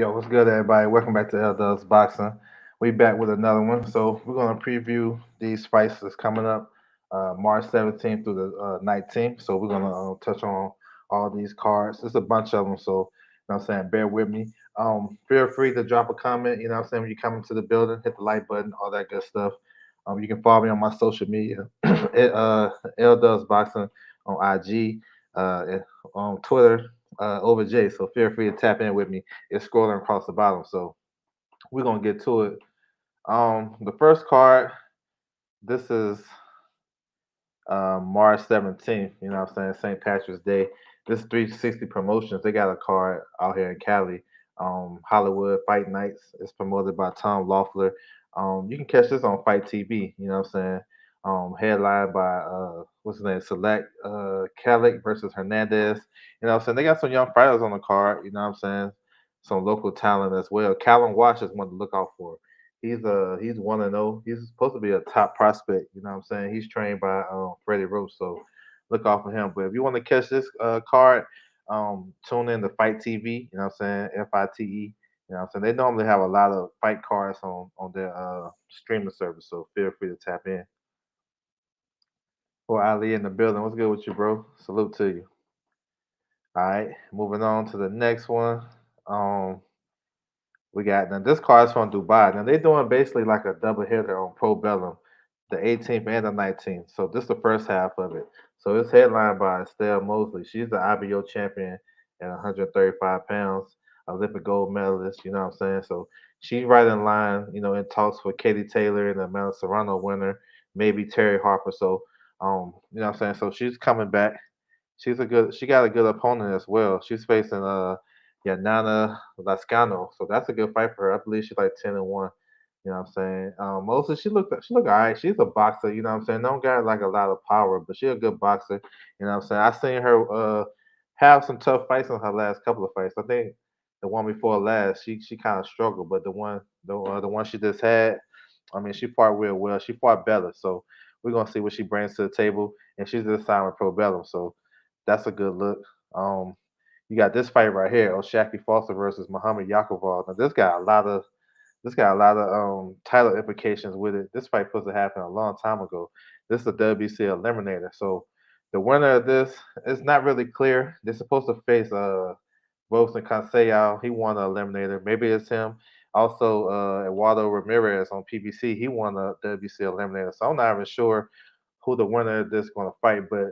Yo, what's good, everybody? Welcome back to L Dubs Boxing. We back with another one. So we're gonna preview these fights that's coming up, March 17th through the 19th. So we're gonna touch on all these cards. There's a bunch of them. So you know what I'm saying, bear with me. Feel free to drop a comment. You know what I'm saying, when you come into the building, hit the like button, all that good stuff. You can follow me on my social media, L Dubs Boxing on IG, on Twitter, over J. So feel free to tap in with me. It's scrolling across the bottom. So we're gonna get to it. The first card, this is March 17th, you know what I'm saying, St. Patrick's Day. This 360 Promotions, they got a card out here in Cali. Hollywood Fight Nights. It's promoted by Tom Loeffler. You can catch this on Fight TV, you know what I'm saying? Headlined by what's his name? Select Kalik versus Hernandez. You know what I'm saying? They got some young fighters on the card, you know what I'm saying? Some local talent as well. Callum Watch is one to look out for. He's 1-0. He's supposed to be a top prospect. You know what I'm saying? He's trained by Freddie Roach, so look out for him. But if you want to catch this card, tune in to Fight TV. You know what I'm saying? FITE. You know what I'm saying? They normally have a lot of fight cards on their streaming service, so feel free to tap in. For Ali in the building, what's good with you, bro? Salute to you. All right, moving on to the next one. Um, We got now this card is from Dubai. Now they're doing basically like a double hitter on Pro Bellum, the 18th and the 19th. So this is the first half of it. So it's headlined by Estelle Mosley. She's the IBO champion at 135 pounds, Olympic gold medalist. You know what I'm saying? So she's right in line, in talks for Katie Taylor and the Amanda Serrano winner, maybe Terry Harper. So you know what I'm saying? So she's coming back. She got a good opponent as well. She's facing Yanana Lascano. So that's a good fight for her. I believe she's like 10-1. You know what I'm saying? Mostly she look all right. She's a boxer, you know what I'm saying? Don't got like a lot of power, but she's a good boxer. You know what I'm saying? I seen her have some tough fights in her last couple of fights. I think the one before last, she kind of struggled, but the one she just had, I mean, she fought real well. She fought better, so we're gonna see what she brings to the table. And she's just signed with Pro Bellum, so that's a good look. Um, you got this fight right here, Oshaki Foster versus Muhammad Yakovov. Now this got a lot of title implications with it. This fight supposed to happen a long time ago. This is a WC eliminator. So the winner of this is not really clear. They're supposed to face Wilson Conseil. He won an eliminator. Maybe it's him. Also, Eduardo Ramirez on PBC. He won a WC eliminator. So I'm not even sure who the winner of this is going to fight. But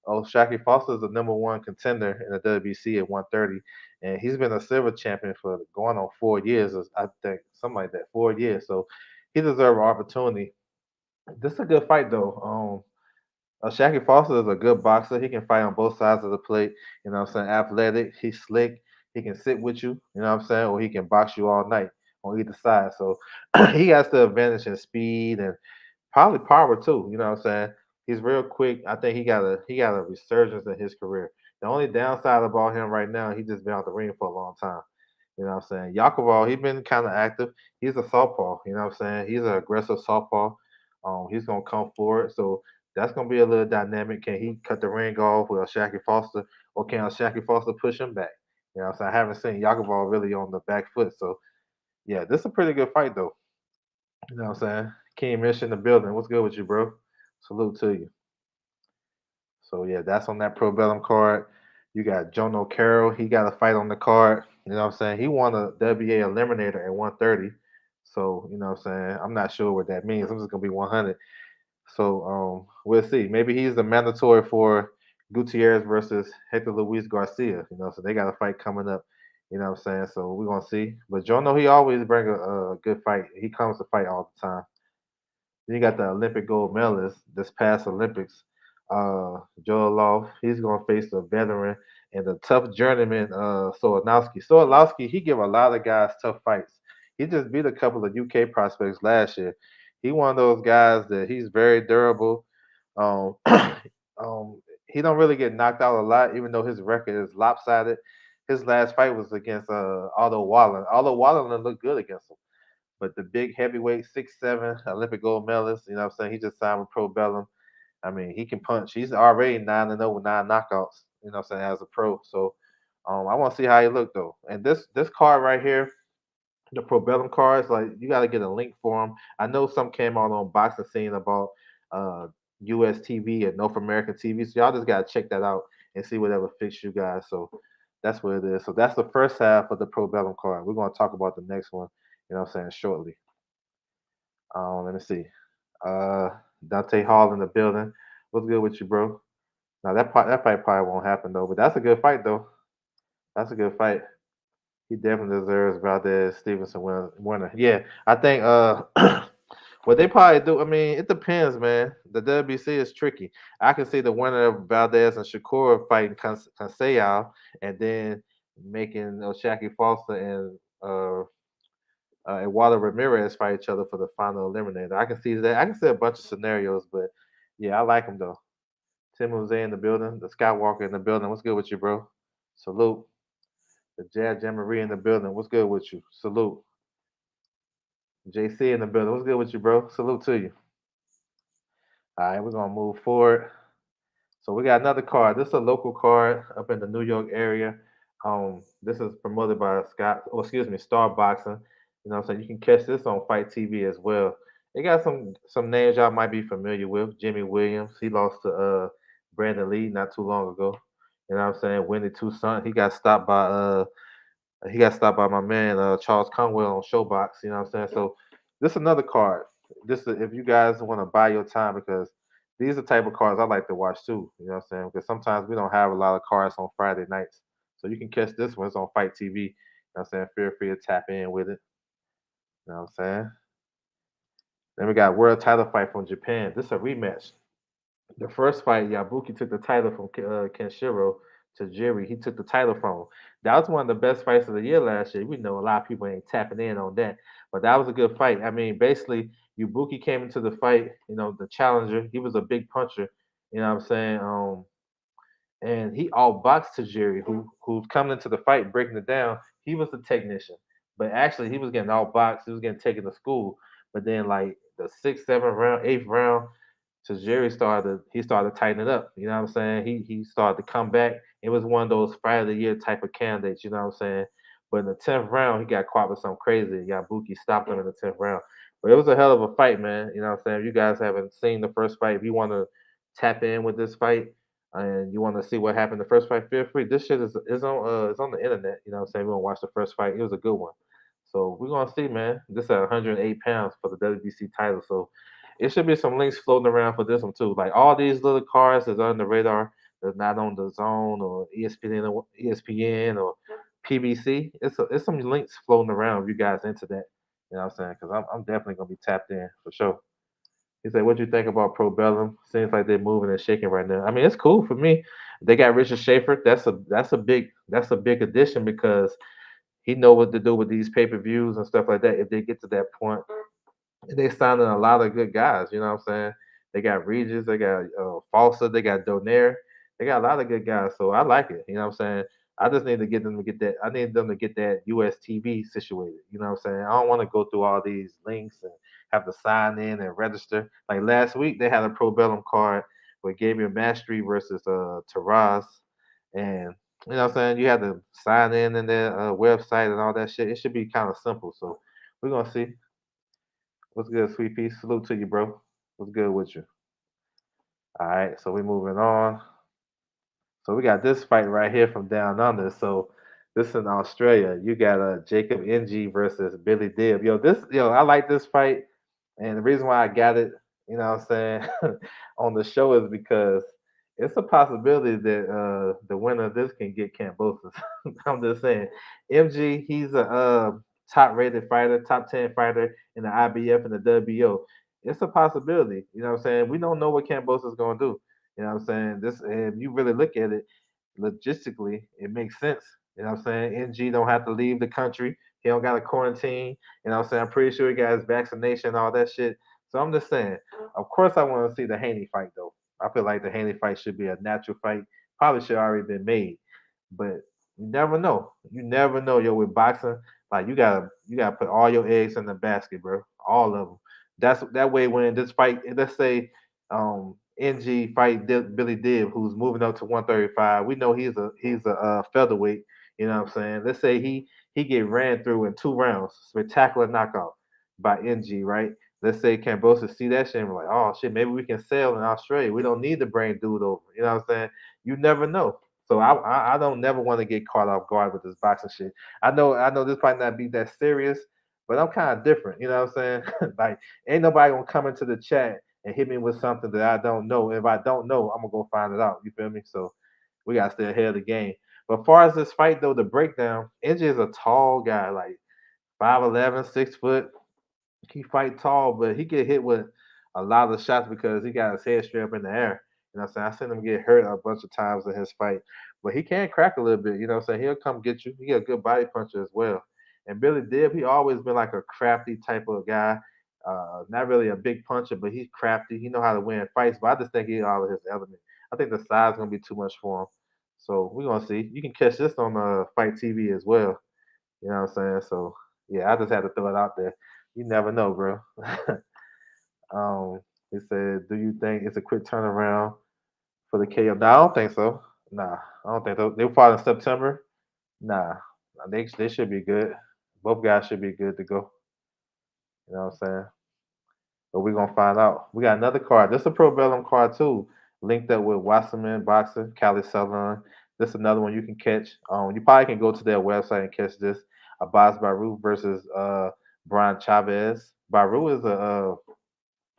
Shaki Foster is the number one contender in the WBC at 130, and he's been a silver champion for going on 4 years. I think something like that, 4 years. So he deserves an opportunity. This is a good fight though. Shaki Foster is a good boxer. He can fight on both sides of the plate. You know what I'm saying? Athletic. He's slick. He can sit with you. You know what I'm saying? Or he can box you all night on either side. So he has the advantage in speed and probably power too. You know what I'm saying? He's real quick. I think he got a resurgence in his career. The only downside about him right now, he just been out the ring for a long time. You know what I'm saying? Yakovov, he's been kind of active. He's a southpaw. You know what I'm saying? He's an aggressive southpaw. He's gonna come forward. So that's gonna be a little dynamic. Can he cut the ring off with Shaki Foster, or can Shaki Foster push him back? You know what I'm saying? I haven't seen Yakovov really on the back foot. So yeah, this is a pretty good fight though. You know what I'm saying? King Mish in the building. What's good with you, bro? Salute to you. So yeah, that's on that Pro Bellum card. You got Jono Carroll. He got a fight on the card. You know what I'm saying? He won a WA eliminator at 130. So, you know what I'm saying? I'm not sure what that means. I'm just gonna be 100. So we'll see. Maybe he's the mandatory for Gutierrez versus Hector Luis Garcia. So they got a fight coming up. You know what I'm saying? So we're gonna see. But Jono, he always bring a good fight. He comes to fight all the time. Then you got the Olympic gold medalist this past Olympics, Joel Loff. He's gonna face the veteran and the tough journeyman, Solanowski. Solanowski, he give a lot of guys tough fights. He just beat a couple of UK prospects last year. He one of those guys that he's very durable. Um, he don't really get knocked out a lot, even though his record is lopsided. His last fight was against Otto Wallen. Otto Wallen looked good against him. But the big heavyweight, 6'7", Olympic gold medalist, you know what I'm saying? He just signed with Pro Bellum. I mean, he can punch. He's already 9-0 with 9 knockouts, you know what I'm saying, as a pro. So I want to see how he look though. And this card right here, the Probellum cards. Like you got to get a link for them. I know some came out on Boxing Scene about uh U.S. TV and North American TV. So y'all just gotta check that out and see whatever fits you guys. So that's what it is. So that's the first half of the Probellum card. We're gonna talk about the next one. You know what I'm saying shortly. Let me see. Uh, Dante Hall in the building. What's good with you, bro? Now that fight probably won't happen though, but that's a good fight though. That's a good fight. He definitely deserves Valdez Stevenson winner. Yeah, I think what they probably do. I mean, it depends, man. The WBC is tricky. I can see the winner of Valdez and Shakur fighting Conseil, and then making Shaki Foster and Walter Ramirez fight each other for the final eliminator. I can see that. I can see a bunch of scenarios, but yeah, I like him though. Tim Jose in the building, the Skywalker in the building. What's good with you, bro? Salute. The Jad Jamboree in the building. What's good with you? Salute. JC in the building. What's good with you, bro? Salute to you. All right, we're gonna move forward. So we got another card. This is a local card up in the New York area. This is promoted by Star Boxing. You know what I'm saying? You can catch this on Fight TV as well. It got some names y'all might be familiar with. Jimmy Williams. He lost to Brandon Lee not too long ago. You know what I'm saying? Winnie Toussaint. He got stopped by my man Charles Conwell on Showbox. You know what I'm saying? So this is another card. This is if you guys want to buy your time because these are the type of cards I like to watch too. You know what I'm saying? Because sometimes we don't have a lot of cards on Friday nights. So you can catch this one. It's on Fight TV. You know what I'm saying? Feel free to tap in with it. You know what I'm saying? Then we got world title fight from Japan. This is a rematch. The first fight, Yabuki took the title from Kenshiro to Jerry. He took the title from him. That was one of the best fights of the year last year. We know a lot of people ain't tapping in on that, but that was a good fight. I mean, basically, Yabuki came into the fight, the challenger. He was a big puncher. You know what I'm saying? And he outboxed Tajiri, who's coming into the fight, breaking it down. He was the technician, but actually he was getting outboxed. He was getting taken to school. But then like the sixth, seventh round, eighth round, Tajiri started tightening it up. You know what I'm saying? He started to come back. It was one of those fight of the year type of candidates. You know what I'm saying? But in the 10th round, he got caught with something crazy. Yabuki stopped him in the 10th round. But it was a hell of a fight, man. You know what I'm saying? If you guys haven't seen the first fight, if you want to tap in with this fight, and you want to see what happened the first fight, feel free. This shit is on the internet. You know what I'm saying? We're gonna watch the first fight. It was a good one. So we're gonna see, man. This at 108 pounds for the WBC title. So it should be some links floating around for this one too. Like all these little cards that's on the radar that's not on the zone or ESPN or PBC. It's some links floating around if you guys into that. You know what I'm saying? Because I'm definitely gonna be tapped in for sure. He said, "What do you think about Pro Bellum? Seems like they're moving and shaking right now. I mean, it's cool for me. They got Richard Schaefer. That's a big addition because he know what to do with these pay per views and stuff like that. If they get to that point, and they signing a lot of good guys. You know what I'm saying? They got Regis, they got Falsa, they got Donaire. They got a lot of good guys. So I like it. You know what I'm saying? I just need to get them to get that. I need them to get that US TV situated. You know what I'm saying? I don't want to go through all these links and have to sign in and register. Like last week, they had a Pro Bellum card with Gabriel Mastery versus Taraz, and you know what I'm saying? You have to sign in their website and all that shit. It should be kind of simple. So we're gonna see. What's good, sweet pea? Salute to you, bro. What's good with you? All right, so we moving on. So we got this fight right here from down under. So this is in Australia. You got Jacob Ng versus Billy Dibb. I like this fight, and the reason why I got it, you know what I'm saying, on the show is because it's a possibility that the winner of this can get Cambosis. I'm just saying. MG, he's a top rated fighter, top 10 fighter in the IBF and the WBO. It's a possibility. You know what I'm saying? We don't know what Cambosis is going to do. You know what I'm saying? This, if you really look at it logistically, it makes sense. You know what I'm saying? NG don't have to leave the country. He don't got a quarantine. You know what I'm saying? I'm pretty sure he got his vaccination, all that shit. So I'm just saying, of course I want to see the Haney fight though. I feel like the Haney fight should be a natural fight. Probably should already been made. But you never know. You never know, yo, with boxing, like you gotta put all your eggs in the basket, bro. All of them. That's that way when this fight, let's say NG fight Billy Dibb, who's moving up to 135. We know he's a featherweight. You know what I'm saying? Let's say he get ran through in 2 rounds, spectacular knockout by NG, right? Let's say Cambosa see that shit and be like, oh shit, maybe we can sail in Australia. We don't need to bring dude over. You know what I'm saying? You never know. So I don't never want to get caught off guard with this boxing shit. I know this might not be that serious, but I'm kind of different. You know what I'm saying? Like ain't nobody gonna come into the chat and hit me with something that I don't know. If I don't know, I'm gonna go find it out. You feel me? So we gotta stay ahead of the game. But as far as this fight though, the breakdown, NJ is a tall guy, like 5'11", 6 foot. He fight tall, but he get hit with a lot of shots because he got his head straight up in the air. You know what I'm saying? I seen him get hurt a bunch of times in his fight. But he can crack a little bit, you know what I'm saying? He'll come get you. He a good body puncher as well. And Billy Dib, he always been like a crafty type of guy. Not really a big puncher, but he's crafty. He know how to win fights. But I just think he all of his element. I think the size gonna be too much for him. So we're gonna see. You can catch this on Fight TV as well. You know what I'm saying? So yeah, I just had to throw it out there. You never know, bro. He said, "Do you think it's a quick turnaround for the KO?" No, I don't think so. Nah, I don't think so. They fought in September. Nah, they should be good. Both guys should be good to go. You know what I'm saying? But we're gonna find out. We got another card. This is a Pro Bellum card too, linked up with Wasserman Boxer, Cali Sutherland. This is another one you can catch. You probably can go to their website and catch this. Abbas Baru versus Brian Chavez. Baru is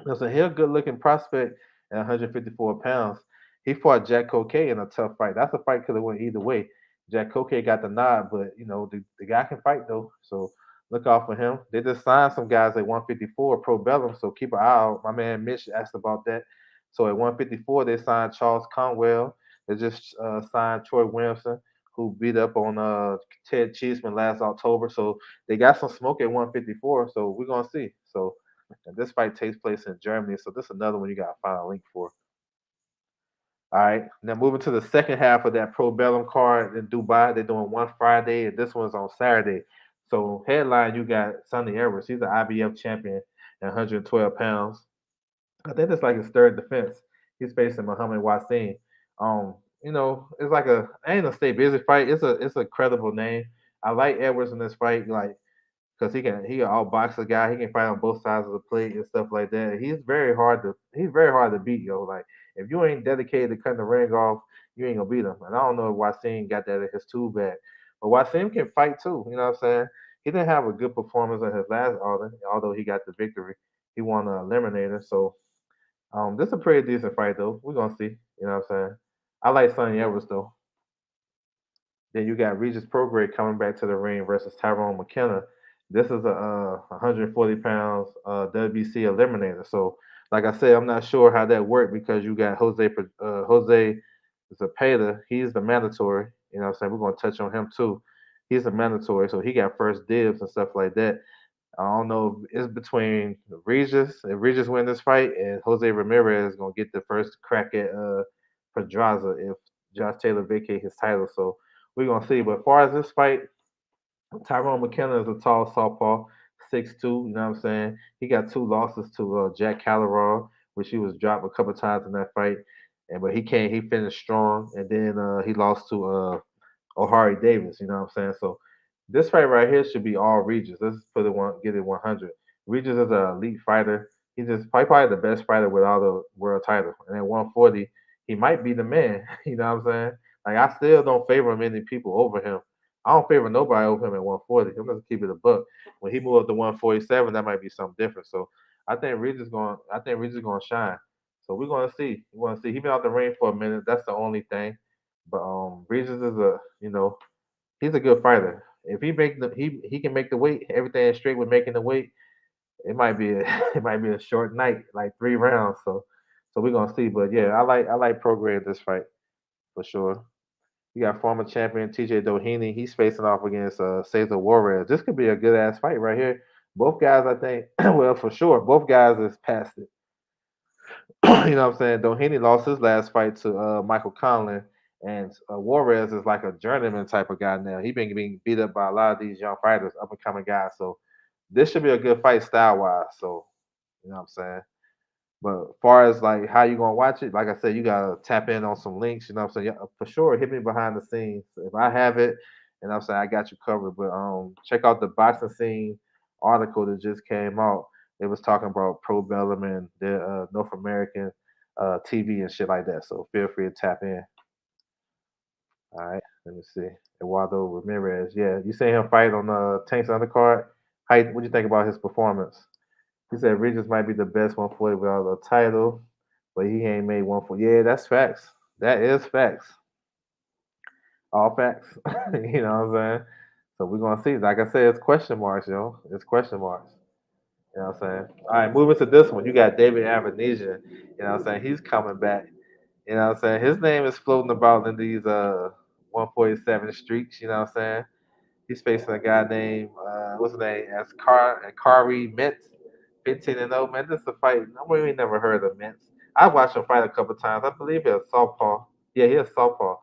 he's a good looking prospect at 154 pounds. He fought Jack Coquet in a tough fight. That's a fight could have went either way. Jack Coquet got the nod, but the guy can fight though. So look out for him. They just signed some guys at 154 Pro Bellum, so keep an eye out. My man Mitch asked about that. So at 154 they signed Charles Conwell. They just signed Troy Williamson, who beat up on Ted Cheeseman last October. So they got some smoke at 154. So we're gonna see. So and this fight takes place in Germany, so this is another one you gotta find a link for. All right. Now moving to the second half of that Pro Bellum card in Dubai. They're doing one Friday and this one's on Saturday. So headline you got Sonny Edwards. He's an IBF champion at 112 pounds. I think it's like his third defense. He's facing Muhammad Wasim. It's like I ain't gonna say busy fight. It's a credible name. I like Edwards in this fight. Like because he can outbox a guy. He can fight on both sides of the plate and stuff like that. He's very hard to beat, yo. Like if you ain't dedicated to cutting the ring off, you ain't gonna beat him. And I don't know if Wasim got that in his tool bag, but Wasim can fight too. You know what I'm saying? He didn't have a good performance in his last outing, although he got the victory. He won an eliminator, so this is a pretty decent fight though. We're gonna see. You know what I'm saying? I like Sonny Edwards though. Then you got Regis Prograis coming back to the ring versus Tyrone McKenna. This is a 140 pounds WBC eliminator. So, like I said, I'm not sure how that worked because you got Jose Zapata. He's the mandatory. You know what I'm saying? We're going to touch on him too. He's a mandatory, so he got first dibs and stuff like that. I don't know if it's between Regis. If Regis win this fight, and Jose Ramirez is gonna get the first crack at Pedraza if Josh Taylor vacate his title. So we're gonna see. But as far as this fight, Tyrone McKenna is a tall southpaw, 6'2". You know what I'm saying? He got two losses to Jack Calleron, which he was dropped a couple times in that fight, and but he came. He finished strong, and then he lost to O'Hari Davis. You know what I'm saying? So this fight right here should be all Regis. Let's put it get it 100. Regis is an elite fighter. He's just probably the best fighter with all the world titles. And at 140, he might be the man. You know what I'm saying? Like I still don't favor many people over him. I don't favor nobody over him at 140. I'm gonna keep it a buck. When he moved up to 147, that might be something different. So I think Regis gonna shine. So we're gonna see. We're gonna see. He been out the ring for a minute. That's the only thing. But Regis is he's a good fighter. If he can make the weight, everything is straight with making the weight. It might be a it might be a short night, like 3 rounds. So we're gonna see. But yeah, I like Prograis in this fight for sure. You got former champion TJ Doheny. He's facing off against Cesar Juarez. This could be a good ass fight right here. Both guys, I think, well, for sure, both guys is past it. You know what I'm saying? Doheny lost his last fight to Michael Conlon, and Juarez is like a journeyman type of guy now. He been being beat up by a lot of these young fighters, up and coming guys. So this should be a good fight style wise. So you know what I'm saying? But as far as like how you gonna watch it, like I said, you gotta tap in on some links. You know what I'm saying? Yeah, for sure, hit me behind the scenes. If I have it And I'm saying I got you covered. But check out the boxing scene article that just came out. It was talking about Pro Bellum and the North American TV and shit like that. So feel free to tap in. All right, let me see. Eduardo Ramirez. Yeah, you seen him fight on Tank's undercard. What do you think about his performance? He said Regis might be the best 140 without a title, but he ain't made 140. Yeah, that's facts. That is facts. All facts. You know what I'm saying? So we're gonna see. Like I said, it's question marks, yo. It's question marks. You know what I'm saying? All right, moving to this one. You got David Avanesian. You know what I'm saying? He's coming back. You know what I'm saying? His name is floating about in these 147 streets. You know what I'm saying? He's facing a guy named what's his name? As Kari Mintz, 15-0. Man, this is a fight. I really never heard of Mintz. I watched him fight a couple times. I believe he's a southpaw. Yeah, he's a southpaw.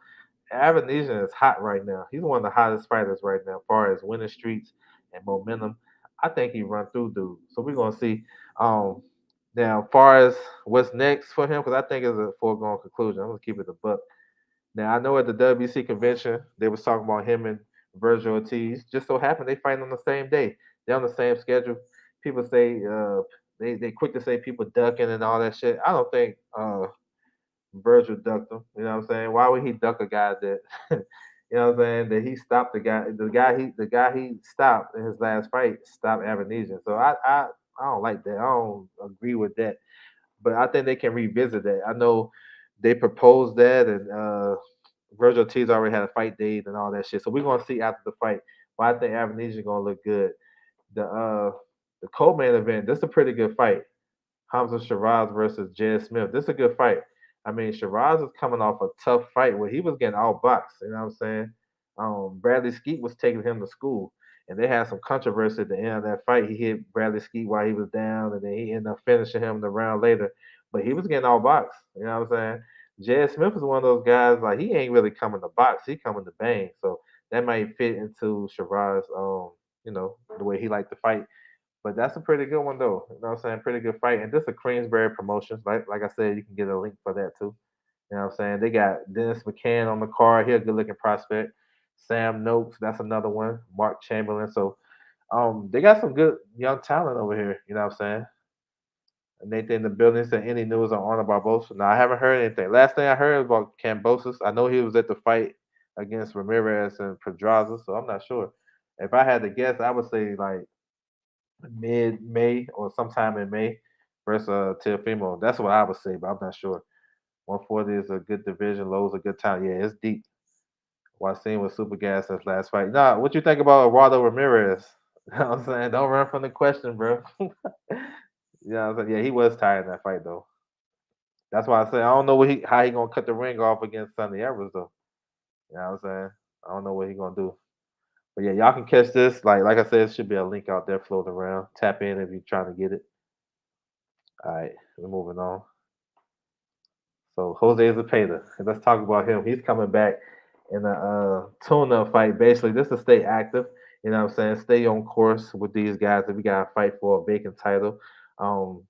Avanesian is hot right now. He's one of the hottest fighters right now, as far as winning streaks and momentum. I think he run through dude. So we're gonna see. Um, Now, as far as what's next for him, because I think it's a foregone conclusion. I'm gonna keep it a buck. Now I know at the WC convention they was talking about him and Virgil Ortiz. Just so happened they fight on the same day. They're on the same schedule. People say they quick to say people ducking and all that shit. I don't think Virgil ducked him. You know what I'm saying? Why would he duck a guy that you know what I'm saying? That he stopped the guy he stopped in his last fight stopped Avanesian. So I don't like that. I don't agree with that. But I think they can revisit that. I know they proposed that and Virgil Ortiz already had a fight date and all that shit. So we're gonna see after the fight. But I think Avanesian gonna look good. The co-main event, this is a pretty good fight. Hamza Shiraz versus Jed Smith. This is a good fight. I mean, Shiraz is coming off a tough fight where he was getting outboxed. You know what I'm saying? Bradley Skeet was taking him to school, and they had some controversy at the end of that fight. He hit Bradley Skeet while he was down, and then he ended up finishing him the round later. But he was getting outboxed. You know what I'm saying? Jed Smith is one of those guys like he ain't really coming to box. He coming to bang. So that might fit into Shiraz, the way he liked to fight. But that's a pretty good one though. You know what I'm saying? Pretty good fight. And this is Queensberry Promotions. Like I said, you can get a link for that too. You know what I'm saying? They got Dennis McCann on the card. He a good looking prospect. Sam Noakes, that's another one. Mark Chamberlain. So they got some good young talent over here. You know what I'm saying? And Nathan in the building said any news on Arnold Barbosa. Now I haven't heard anything. Last thing I heard about Cambosis, I know he was at the fight against Ramirez and Pedraza, so I'm not sure. If I had to guess, I would say like mid May or sometime in May versus Teofimo. That's what I would say, but I'm not sure. 140 is a good division. Low is a good time. Yeah, it's deep. Wasim was super gas since last fight. Nah, what you think about Eduardo Ramirez? You know what I'm saying? Don't run from the question, bro. Yeah, yeah, he was tired in that fight though. That's why I say I don't know how he gonna cut the ring off against Sunday Evers though. You know what I'm saying? I don't know what he gonna do. But yeah, y'all can catch this. Like I said, it should be a link out there floating around. Tap in if you're trying to get it. All right, we're moving on. So Jose Zepeda, let's talk about him. He's coming back in a tune-up fight. Basically, just to stay active. You know what I'm saying? Stay on course with these guys if we got to fight for a vacant title. Um,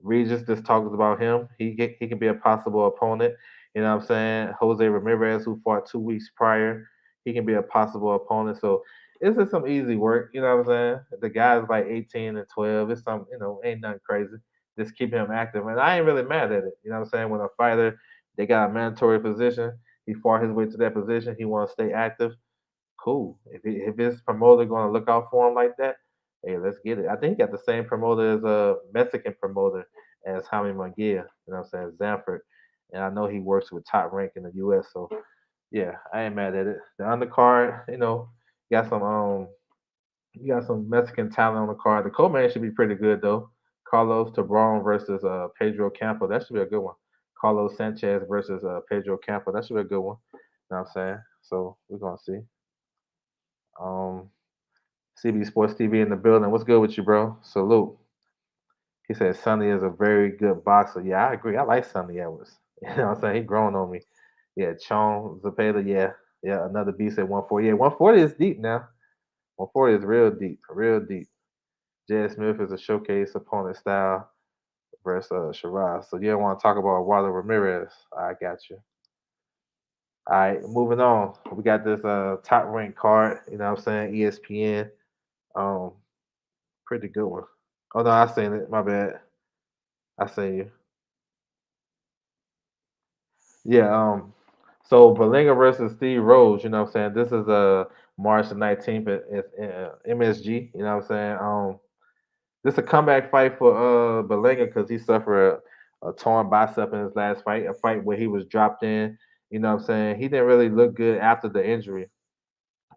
Regis just talks about him. He can be a possible opponent. You know what I'm saying? Jose Ramirez, who fought 2 weeks prior, he can be a possible opponent. So it's just some easy work. You know what I'm saying? The guy's like 18 and 12. It's some, ain't nothing crazy. Just keep him active. And I ain't really mad at it. You know what I'm saying? When a fighter, they got a mandatory position, he fought his way to that position, he want to stay active. Cool. If his promoter going to look out for him like that, hey, let's get it. I think he got the same promoter as a Mexican promoter as Jaime Munguia. You know what I'm saying? Zanford. And I know he works with Top Rank in the U.S. So yeah, I ain't mad at it. The undercard, got some you got some Mexican talent on the card. The co-main should be pretty good though. Carlos Tabron versus Pedro Campo. That should be a good one. Carlos Sanchez versus Pedro Campo. That should be a good one. You know what I'm saying? So we're gonna see. Um, CB Sports TV in the building. What's good with you, bro? Salute. He said Sonny is a very good boxer. Yeah, I agree. I like Sonny Edwards. You know what I'm saying? He grown on me. Yeah, Chong Zapata, yeah. Yeah, another beast at 140. Yeah, 140 is deep now. 140 is real deep. Real deep. Jed Smith is a showcase opponent style versus Shiraz. So you don't want to talk about Walter Ramirez. I got you. All right, moving on. We got this top ranked card, you know what I'm saying? ESPN. Um, pretty good one. Oh no, I seen it. My bad. I seen you. Yeah, so Berlinger versus Steve Rose, you know what I'm saying? This is March the 19th at MSG, you know what I'm saying? This a comeback fight for Berlinger because he suffered a torn bicep in his last fight, a fight where he was dropped in, you know what I'm saying? He didn't really look good after the injury.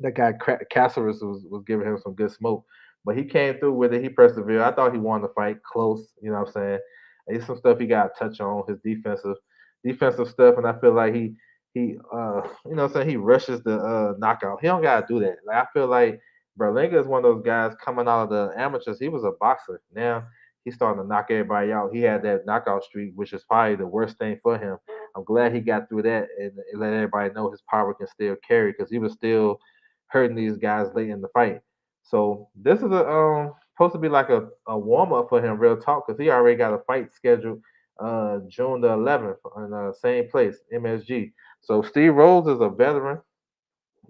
That guy Caceres was giving him some good smoke, but he came through with it. He persevered. I thought he won the fight close. You know what I'm saying? There's some stuff he got to touch on his defensive stuff, and I feel like he you know what I'm saying, he rushes the knockout. He don't gotta do that. Like I feel like Berlinga is one of those guys coming out of the amateurs. He was a boxer. Now he's starting to knock everybody out. He had that knockout streak, which is probably the worst thing for him. I'm glad he got through that and let everybody know his power can still carry because he was still hurting these guys late in the fight. So this is a supposed to be like a warm up for him, real talk, because he already got a fight scheduled June the 11th in the same place, MSG. So Steve Rose is a veteran,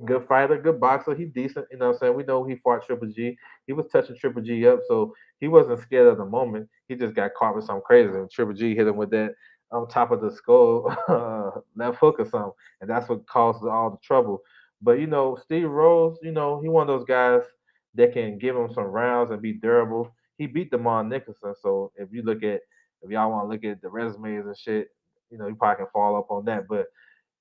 good fighter, good boxer. He decent, you know what I'm saying? We know he fought Triple G. He was touching Triple G up, so he wasn't scared of the moment. He just got caught with something crazy, and Triple G hit him with that on top of the skull left hook or something, and that's what caused all the trouble. But you know, Steve Rose, you know, he one of those guys that can give him some rounds and be durable. He beat Demond Nicholson, so if y'all want to look at the resumes and shit, you know, you probably can fall up on that. But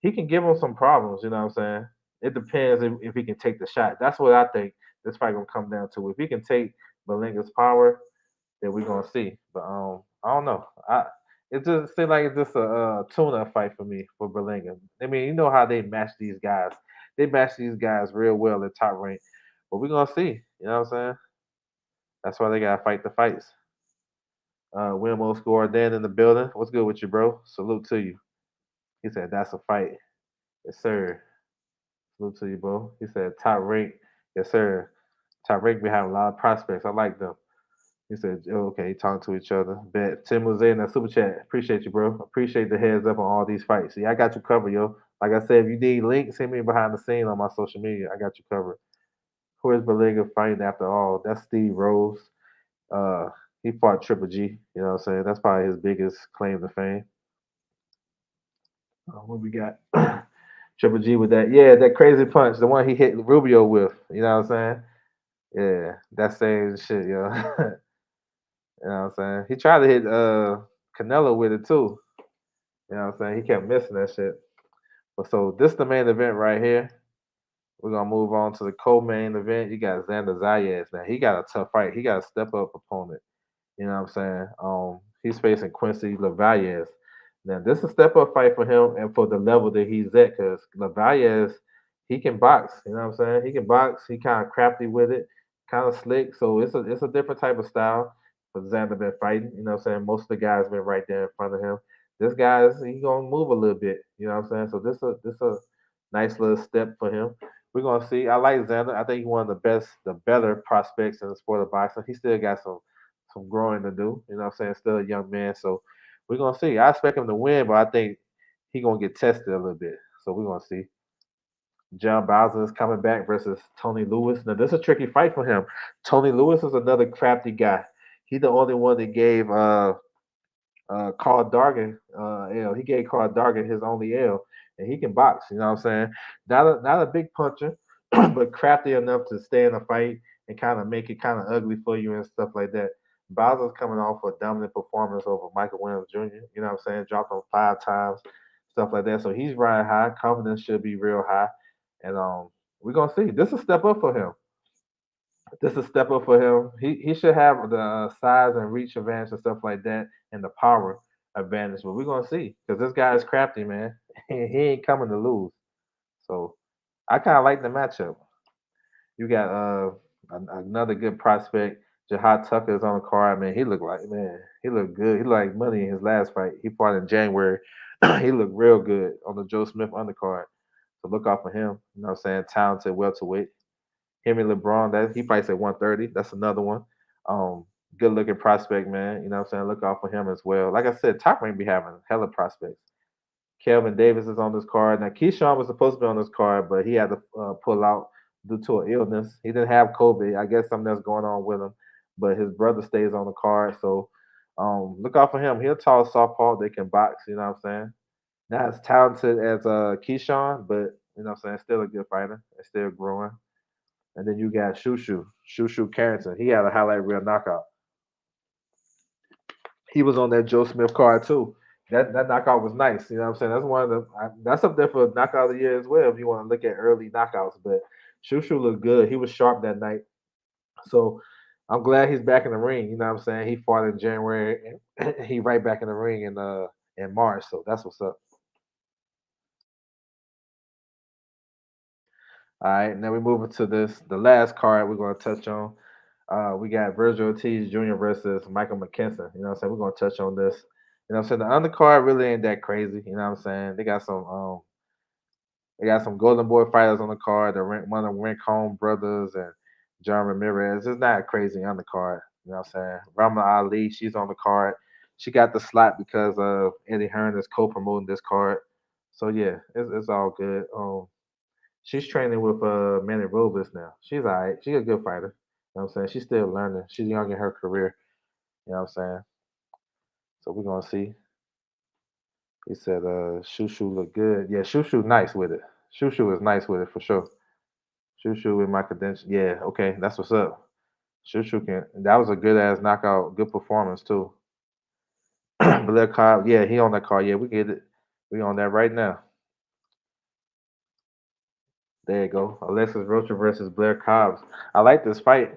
he can give him some problems. You know what I'm saying? It depends if he can take the shot. That's what I think this fight gonna come down to. If he can take Malinga's power, then we're gonna see. But I don't know. It just seems like it's just a tune-up fight for me for Berlinga. I mean, you know how they match these guys. They match these guys real well at top rank. But we're gonna see. You know what I'm saying? That's why they gotta fight the fights. Wilmo scored then in the building. What's good with you, bro? Salute to you. He said that's a fight. Yes, sir. Salute to you, bro. He said top rank. Yes, sir. Top rank, we have a lot of prospects. I like them. He said, oh, okay, talking to each other. Bet. Tim was in that super chat. Appreciate you, bro. Appreciate the heads up on all these fights. See, I got you covered, yo. Like I said, if you need links, send me behind the scene on my social media. I got you covered. Who is Berliga fighting after all? That's Steve Rose. Uh, he fought Triple G. You know what I'm saying? That's probably his biggest claim to fame. What we got? Triple G with that. Yeah, that crazy punch, the one he hit Rubio with. You know what I'm saying? Yeah, that same shit, yo. You know what I'm saying? He tried to hit Canelo with it too. You know what I'm saying? He kept missing that shit. But so this the main event right here. We're gonna move on to the co-main event. You got Xander Zayas. Now he got a tough fight. He got a step up opponent. You know what I'm saying? He's facing Quincy Lavalles. Now this is a step up fight for him and for the level that he's at, because Lavalles, he can box. You know what I'm saying? He can box. He kind of crafty with it, kind of slick. So it's a different type of style for Xander been fighting. You know what I'm saying? Most of the guys been right there in front of him. This guy's he gonna move a little bit. You know what I'm saying? So this a nice little step for him. We're gonna see. I like Xander. I think he's one of the better prospects in the sport of boxing. He still got some growing to do. You know what I'm saying? Still a young man. So we're gonna see. I expect him to win, but I think he gonna get tested a little bit. So we're gonna see. John Bowser is coming back versus Tony Lewis. Now this is a tricky fight for him. Tony Lewis is another crafty guy. He's the only one that gave Carl Dargan L. He gave Carl Dargan his only L, and he can box. You know what I'm saying? Not a big puncher, but crafty enough to stay in a fight and kind of make it kind of ugly for you and stuff like that. Bowser's coming off a dominant performance over Michael Williams Jr. You know what I'm saying? Dropped him 5 times, stuff like that. So he's riding high. Confidence should be real high, and we're gonna see. This is a step up for him. This is a step up for him. He should have the size and reach advantage and stuff like that, and the power advantage. But we're gonna see because this guy is crafty, man. He ain't coming to lose. So I kind of like the matchup. You got another good prospect. Jahad Tucker is on the card, man. He looked like man. He looked good. He looked like money in his last fight. He fought in January. He looked real good on the Joe Smith undercard. So look out for him. You know what I'm saying? Talented welterweight. Him and LeBron, that he fights at 130. That's another one. Good looking prospect, man. You know what I'm saying? Look out for him as well. Like I said, Top Rank be having hella prospects. Kelvin Davis is on this card. Now Keyshawn was supposed to be on this card, but he had to pull out due to an illness. He didn't have COVID. I guess something that's going on with him. But his brother stays on the card, so look out for him. He'll tall softball. They can box. You know what I'm saying? Not as talented as Keyshawn, but you know what I'm saying, still a good fighter. It's still growing. And then you got Shushu Carrington. He had a highlight reel knockout. He was on that Joe Smith card too. That knockout was nice. You know what I'm saying? That's one of the that's up there for knockout of the year as well. If you want to look at early knockouts, but Shushu looked good. He was sharp that night. So I'm glad he's back in the ring. You know what I'm saying? He fought in January and he right back in the ring in March. So that's what's up. All right, now we're moving to the last card we're going to touch on. We got Virgil Ortiz Jr. versus Michael McKinson. You know what I'm saying? We're going to touch on this. You know what I'm saying? The undercard really ain't that crazy. You know what I'm saying? They got some Golden Boy fighters on the card. One of the Rincon brothers and John Ramirez. It's not a crazy undercard. You know what I'm saying? Rama Ali, she's on the card. She got the slot because Eddie Hearn is co-promoting this card. So yeah, it's all good. She's training with Manny Robles now. She's all right. She's a good fighter. You know what I'm saying? She's still learning. She's young in her career. You know what I'm saying? So we're gonna see. He said Shushu look good. Yeah, Shushu nice with it. Shushu is nice with it for sure. Shushu with my credentials. Yeah, okay, that's what's up. Shushu can that was a good ass knockout, good performance too. Blair Cobb, yeah, he on that card. Yeah, we get it. We on that right now. There you go. Alexis Rocha versus Blair Cobbs. I like this fight.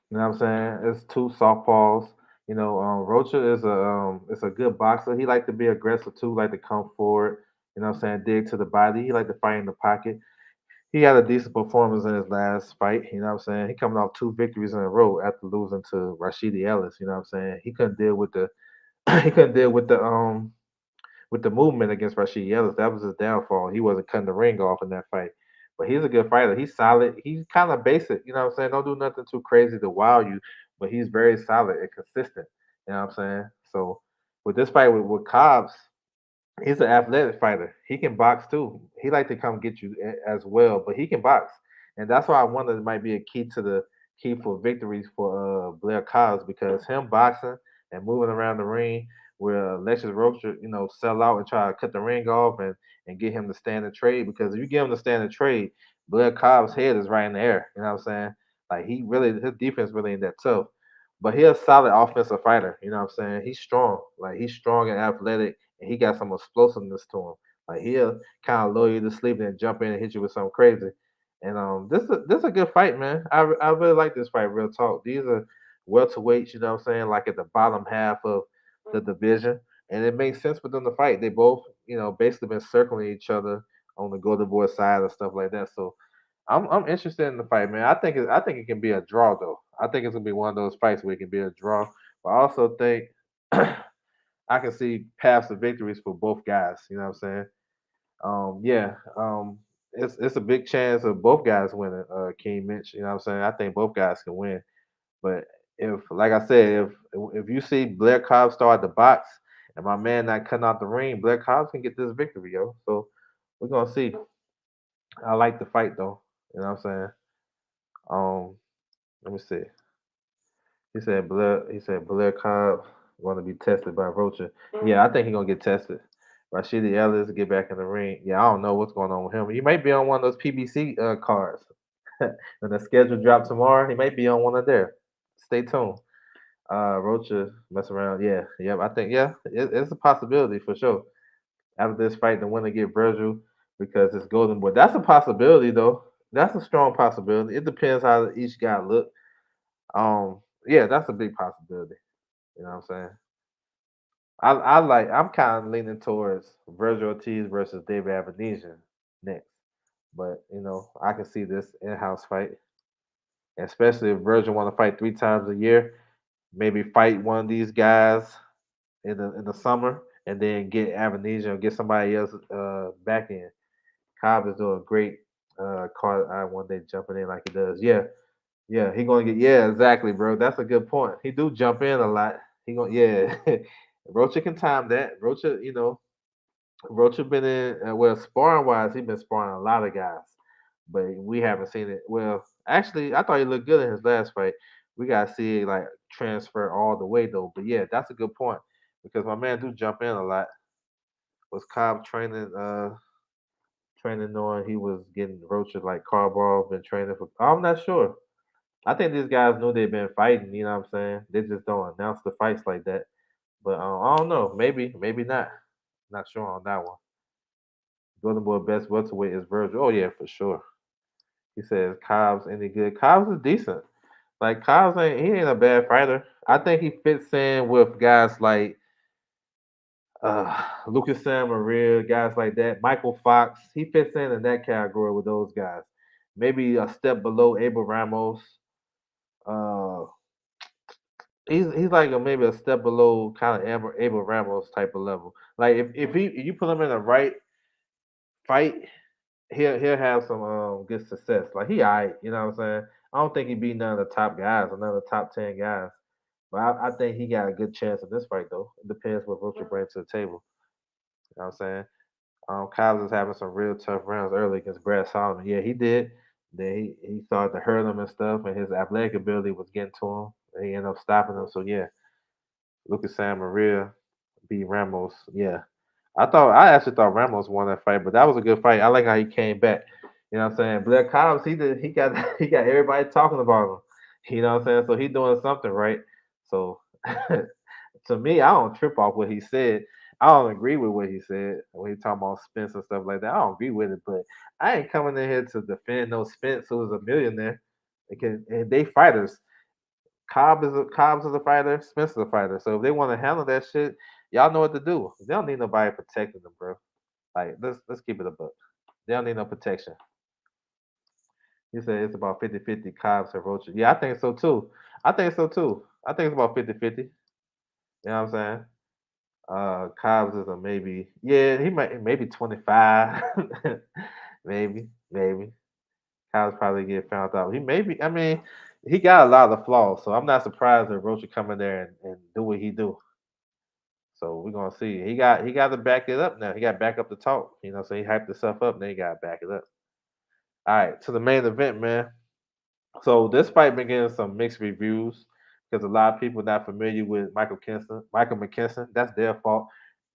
You know what I'm saying? It's two softballs. You know, Rocha is a good boxer. He like to be aggressive too, like to come forward. You know what I'm saying? Dig to the body. He like to fight in the pocket. He had a decent performance in his last fight. You know what I'm saying? He coming off two victories in a row after losing to Rashidi Ellis. You know what I'm saying? He couldn't deal with the he couldn't deal with the movement against Rashid Ellis. That was his downfall. He wasn't cutting the ring off in that fight. But he's a good fighter. He's solid. He's kind of basic. You know what I'm saying? Don't do nothing too crazy to wow you, but he's very solid and consistent. You know what I'm saying? So with this fight with Cobbs, he's an athletic fighter. He can box too. He like to come get you as well, but he can box, and that's why I wonder it might be a key for victories for Blair Cobbs because him boxing and moving around the ring where Lexus Roach, sell out and try to cut the ring off and get him to stand and trade. Because if you get him to stand and trade, Blair Cobb's head is right in the air. You know what I'm saying? Like his defense really ain't that tough. But he's a solid offensive fighter. You know what I'm saying? He's strong. Like he's strong and athletic and he got some explosiveness to him. Like he'll kind of lull you to sleep and jump in and hit you with something crazy. And this is a good fight, man. I really like this fight. Real talk. These are welterweights. You know what I'm saying? Like at the bottom half of the division, and it makes sense for them to fight. They both, basically been circling each other on the Golden Boy side and stuff like that. So I'm interested in the fight, man. I think it can be a draw though. I think it's gonna be one of those fights where it can be a draw. But I also think I can see paths to victories for both guys. You know what I'm saying? Yeah. It's a big chance of both guys winning. King Mitch. You know what I'm saying? I think both guys can win. But if, like I said, if you see Blair Cobb start the box and my man not cutting out the ring, Blair Cobb can get this victory, yo. So we're gonna see. I like the fight though. You know what I'm saying? Let me see. Blair Cobb going to be tested by Rocha. Yeah, I think he's gonna get tested. Rashidi Ellis get back in the ring. Yeah, I don't know what's going on with him. He might be on one of those PBC cards. When the schedule drops tomorrow, he might be on one of there. Stay tuned. Rocha mess around. Yeah, yeah. I think it's a possibility for sure. After this fight, the winner get Virgil because it's Golden Boy. That's a possibility though. That's a strong possibility. It depends how each guy look. Yeah, that's a big possibility. You know what I'm saying? I'm kind of leaning towards Virgil Ortiz versus David Avenesian next. But I can see this in-house fight, especially if Virgil want to fight 3 times a year. Maybe fight one of these guys in the summer, and then get Avenesian or get somebody else back in. Cobb is doing great. Caught eye one day jumping in like he does. Yeah, yeah, he gonna get. Yeah, exactly, bro. That's a good point. He do jump in a lot. He gonna. Yeah, Rocha can time that. Rocha, Rocha been in well sparring wise, he been sparring a lot of guys, but we haven't seen it. Well, actually, I thought he looked good in his last fight. We gotta see it like transfer all the way though. But yeah, that's a good point because my man do jump in a lot. Was Cobb training knowing he was getting Rocha like Carball been training for? I'm not sure. I think these guys knew they've been fighting. You know what I'm saying? They just don't announce the fights like that. But I don't know. Maybe, maybe not. Not sure on that one. Golden Boy best welterweight is Virgil. Oh yeah, for sure. He says Cobb's any good. Cobb's is decent. Like Cobb's ain't he ain't a bad fighter. I think he fits in with guys like Lucas Sam Maria, guys like that. Michael Fox. He fits in that category with those guys. Maybe a step below Abel Ramos. Uh, he's like maybe a step below kind of Abel Ramos type of level. Like if you put him in the right fight, he'll have some good success. Like he alright, you know what I'm saying? I don't think he beat none of the top guys or none of the top 10 guys. But I think he got a good chance in this fight though. It depends what Rocha brings to the table. You know what I'm saying? Kyles is having some real tough rounds early against Brad Solomon. Yeah, he did. Then he started to hurt him and stuff, and his athletic ability was getting to him. And he ended up stopping him. So yeah, Lucas San Maria beat Ramos. Yeah, I actually thought Ramos won that fight, but that was a good fight. I like how he came back. You know what I'm saying? Blair Cobbs, he got he got everybody talking about him. You know what I'm saying? So he doing something right. So to me, I don't trip off what he said. I don't agree with what he said when he talking about Spence and stuff like that. I don't agree with it, but I ain't coming in here to defend no Spence who is a millionaire. And they fighters. Cobbs is a fighter. Spence is a fighter. So if they want to handle that shit, y'all know what to do. They don't need nobody protecting them, bro. Like let's keep it a book. They don't need no protection. You said it's about 50-50 Cobbs and Rocha. Yeah, I think so too. I think so too. I think it's about 50-50. You know what I'm saying? Cobbs is a maybe. Yeah, he might maybe 25. maybe. Cobbs probably get found out. He maybe. I mean, he got a lot of flaws, so I'm not surprised that Rocha come in there and do what he do. So we're gonna see. He got to back it up now. He got to back up the talk. So he hyped himself up, then he got to back it up. All right, to the main event, man. So this fight been getting some mixed reviews because a lot of people not familiar with Michael McKinson. That's their fault.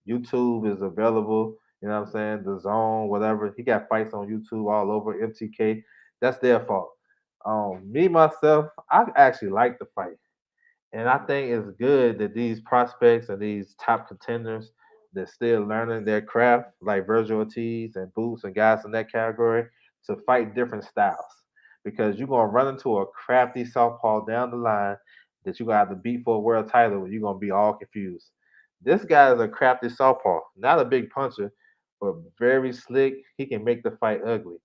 YouTube is available. You know what I'm saying? The Zone, whatever. He got fights on YouTube all over. MTK. That's their fault. Me myself, I actually like the fight. And I think it's good that these prospects and these top contenders they're still learning their craft, like Virgil Ortiz and Boots and guys in that category, to fight different styles. Because you're gonna run into a crafty southpaw down the line that you're gonna have to beat for a world title and you're gonna be all confused. This guy is a crafty southpaw, not a big puncher, but very slick. He can make the fight ugly.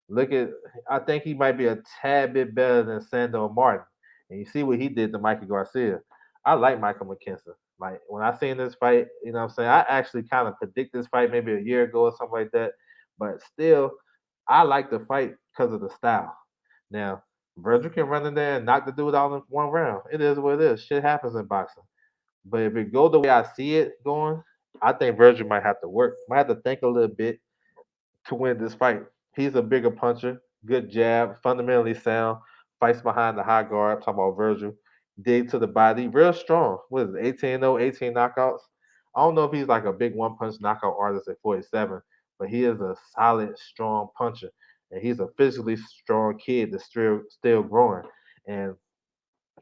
Look at, I think he might be a tad bit better than Sandor Martin. And you see what he did to Mikey Garcia. I like Michael McKinson. Like when I seen this fight, you know what I'm saying? I actually kind of predict this fight maybe a year ago or something like that. But still, I like the fight because of the style. Now, Virgil can run in there and knock the dude out in one round. It is what it is. Shit happens in boxing. But if it go the way I see it going, I think Virgil might have to work, might have to think a little bit to win this fight. He's a bigger puncher, good jab, fundamentally sound, fights behind the high guard. I'm talking about Virgil. Dig to the body, real strong. What is it, 18-0, 18 knockouts? I don't know if he's like a big one punch knockout artist at 47, but he is a solid, strong puncher. And he's a physically strong kid that's still growing. And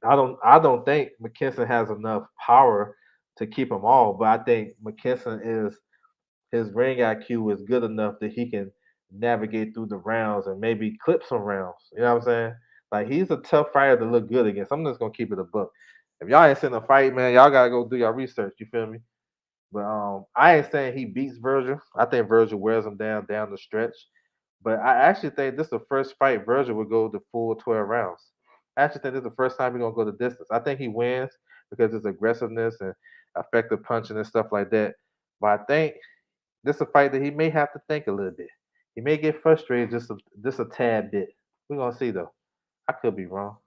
I don't think McKinson has enough power to keep him all, but I think McKinson is his ring IQ is good enough that he can navigate through the rounds and maybe clip some rounds. You know what I'm saying? Like he's a tough fighter to look good against. I'm just gonna keep it a book. If y'all ain't seen a fight, man, y'all gotta go do your research. You feel me? But I ain't saying he beats Virgil. I think Virgil wears him down the stretch. But I actually think this is the first fight Virgil would go the full 12 rounds. I actually think this is the first time he's gonna go the distance. I think he wins because his aggressiveness and effective punching and stuff like that. But I think this is a fight that he may have to think a little bit. He may get frustrated just a tad bit. We're gonna see though. I could be wrong,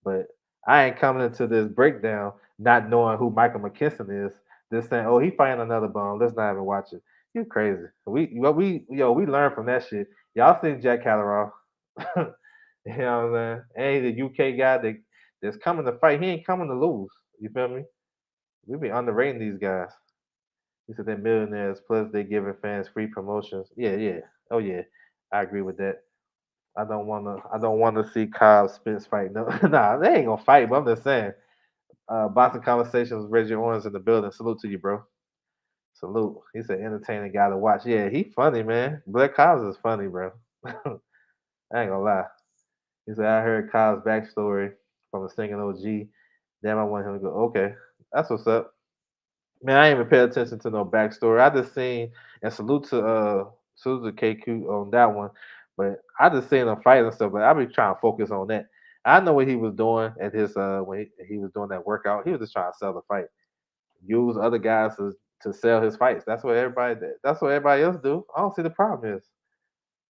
but I ain't coming into this breakdown not knowing who Michael McKinson is. Just saying, oh, he fighting another bum. Let's not even watch it. You crazy. We learned from that shit. Y'all seen Jack Catterall. You know what I'm saying? And he's a UK guy that's coming to fight. He ain't coming to lose. You feel me? We be underrating these guys. He said they're millionaires, plus they giving fans free promotions. Yeah, yeah. Oh yeah. I agree with that. I don't wanna see Kyle Spence fight. No, nah, they ain't gonna fight, but I'm just saying. Boxing conversations, Reggie Owens in the building. Salute to you, bro. Salute. He's an entertaining guy to watch. Yeah, he funny, man. Black Kyles is funny, bro. I ain't gonna lie. He said I heard Kyle's backstory from a singing OG. Damn, I want him to go. Okay, that's what's up. Man, I ain't even pay attention to no backstory. I just seen and salute to KQ on that one. But I just seen him fight and stuff. But I be trying to focus on that. I know what he was doing at his when he was doing that workout. He was just trying to sell the fight. Use other guys to sell his fights. That's what everybody else do. I don't see the problem is.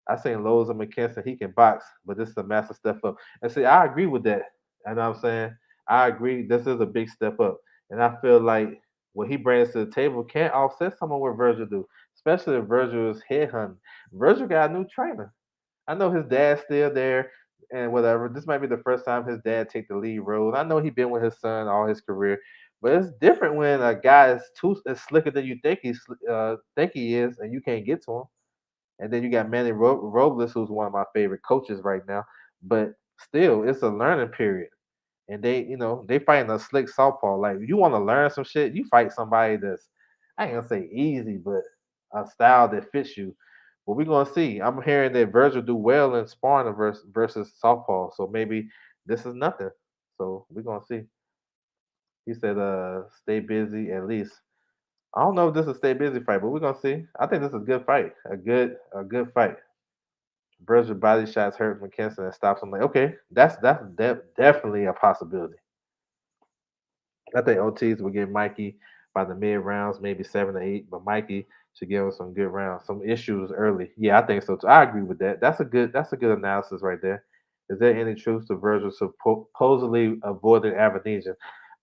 I seen Lowe's and McKenzie, he can box, but this is a massive step up. And see, I agree with that. You know what I'm saying? I agree. This is a big step up. And I feel like what he brings to the table can't offset some of what Virgil do, especially if Virgil is headhunting. Virgil got a new trainer. I know his dad's still there and whatever. This might be the first time his dad take the lead role. I know he's been with his son all his career, but it's different when a guy is slicker than you think he is, and you can't get to him. And then you got Manny Robles, who's one of my favorite coaches right now. But still, it's a learning period. And they fighting a slick southpaw. Like you want to learn some shit, you fight somebody that's I ain't gonna say easy, but a style that fits you. But we're gonna see. I'm hearing that Virgil do well in sparring versus southpaw. So maybe this is nothing. So we're gonna see. He said, stay busy at least. I don't know if this is a stay busy fight, but we're gonna see. I think this is a good fight. A good fight. Virgil body shots hurt McKenzie and stops him. Like, okay, that's definitely a possibility. I think OTs will get Mikey by the mid rounds, maybe 7 to 8, but Mikey should give him some good rounds, some issues early. Yeah, I think so too. I agree with that. That's a good analysis right there. Is there any truth to Virgil supposedly avoiding Avenesian?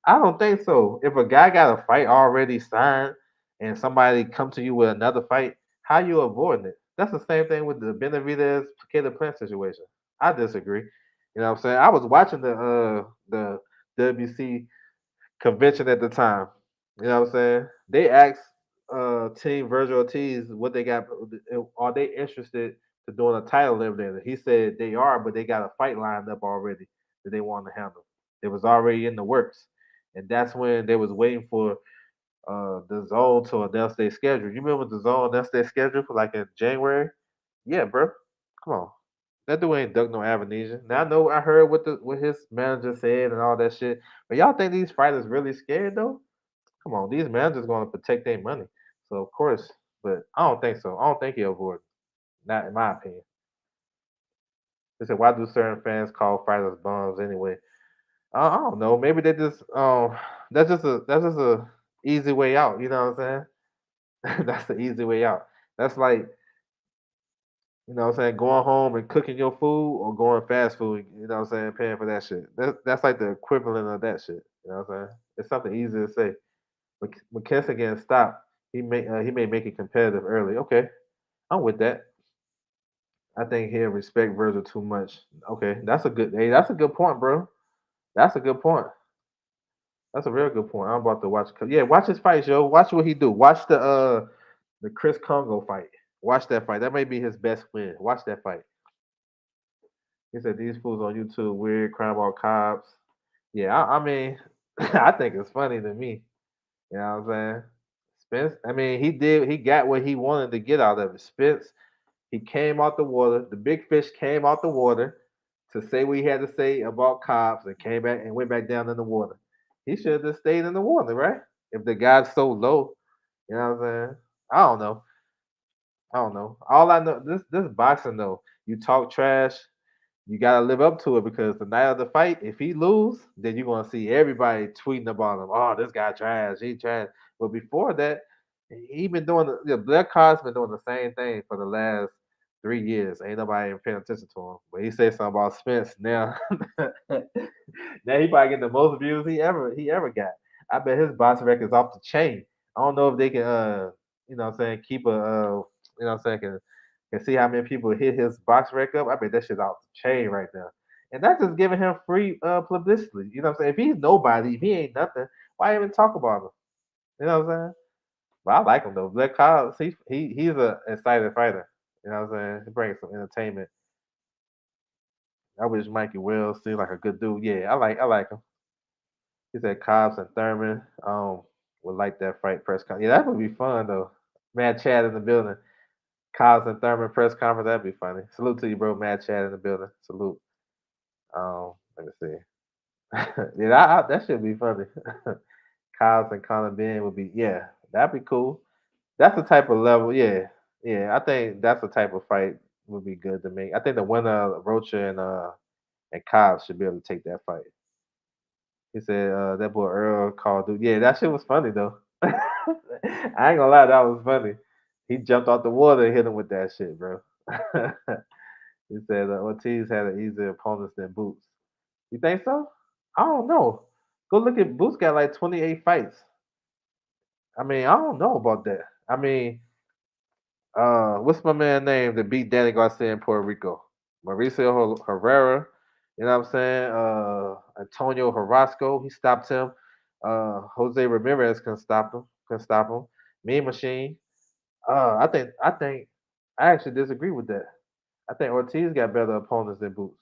I don't think so. If a guy got a fight already signed and somebody come to you with another fight, how you avoiding it? That's the same thing with the Benavidez Caleb Plant situation. I disagree. You know what I'm saying? I was watching the WC convention at the time. You know what I'm saying? They asked Team Virgil Ortiz what they got. Are they interested to doing a title eliminator? He said they are, but they got a fight lined up already that they want to handle. It was already in the works, and that's when they was waiting for the zone to announce their schedule. You remember the zone announced their schedule for like in January? Yeah, bro. Come on. That dude ain't duck no Avenesian. Now I know I heard what his manager said and all that shit. But y'all think these fighters really scared though? Come on, these managers gonna protect their money. So of course, but I don't think so. I don't think he'll avoid. Not in my opinion. They said, why do certain fans call fighters bums anyway? I don't know. Maybe they just that's just a easy way out. You know what I'm saying? That's the easy way out. That's like what I'm saying, going home and cooking your food or going fast food. You know what I'm saying, paying for that shit. That's like the equivalent of that shit. You know what I'm saying? It's something easy to say. McKesson getting stopped. He may make it competitive early. Okay, I'm with that. I think he'll respect Virgil too much. Okay, that's a good point, bro. That's a good point. That's a real good point. I'm about to watch. Yeah, watch his fights, yo. Watch what he do. Watch the Chris Congo fight. Watch that fight. That may be his best win. Watch that fight. He said these fools on YouTube weird, crying about cops. Yeah, I mean, I think it's funny to me. You know what I'm saying? Spence, I mean, he got what he wanted to get out of it. Spence, he came out the water. The big fish came out the water to say what he had to say about cops and came back and went back down in the water. He should have just stayed in the water, right? If the guy's so low, you know what I'm saying? I don't know. I don't know. All I know, this boxing though, you talk trash, you gotta live up to it because the night of the fight, if he lose, then you're gonna see everybody tweeting about him. Oh, this guy trash, he trash. But before that, he been doing Black Card's been doing the same thing for the last 3 years. Ain't nobody even paying attention to him. But he said something about Spence now. Now he probably getting the most views he ever got. I bet his box record's off the chain. I don't know if they can what I'm saying, keep a what I'm saying, can see how many people hit his box rec up. I bet that shit's off the chain right now. And that's just giving him free publicity. You know what I'm saying? If he's nobody, if he ain't nothing, why even talk about him? You know what I'm saying? But I like him though. Black Kyle, he's a excited fighter. You know what I'm saying? He brings some entertainment. I wish Mikey Wells seemed like a good dude. Yeah, I like him. He said Cobbs and Thurman would like that fight press conference. Yeah, that would be fun though. Mad Chad in the building. Cobbs and Thurman press conference. That'd be funny. Salute to you, bro. Mad Chad in the building. Salute. Let me see. Yeah, that should be funny. Cobbs and Conor Ben would be, yeah, that'd be cool. That's the type of level, yeah, yeah. I think that's the type of fight would be good to me. I think the winner of Rocha and Cobbs should be able to take that fight. He said that boy Earl called dude. Yeah, that shit was funny though. I ain't gonna lie, that was funny. He jumped off the water and hit him with that shit, bro. He said Ortiz had an easier opponents than Boots. You think so? I don't know. Go look at Boots got like 28 fights. I mean, I don't know about that. I mean, what's my man name that beat Danny Garcia in Puerto Rico? Mauricio Herrera. You know what I'm saying? Antonio Carrasco, he stopped him. Jose Ramirez can stop him. Can stop him. Mean Machine. I think I actually disagree with that. I think Ortiz got better opponents than Boots.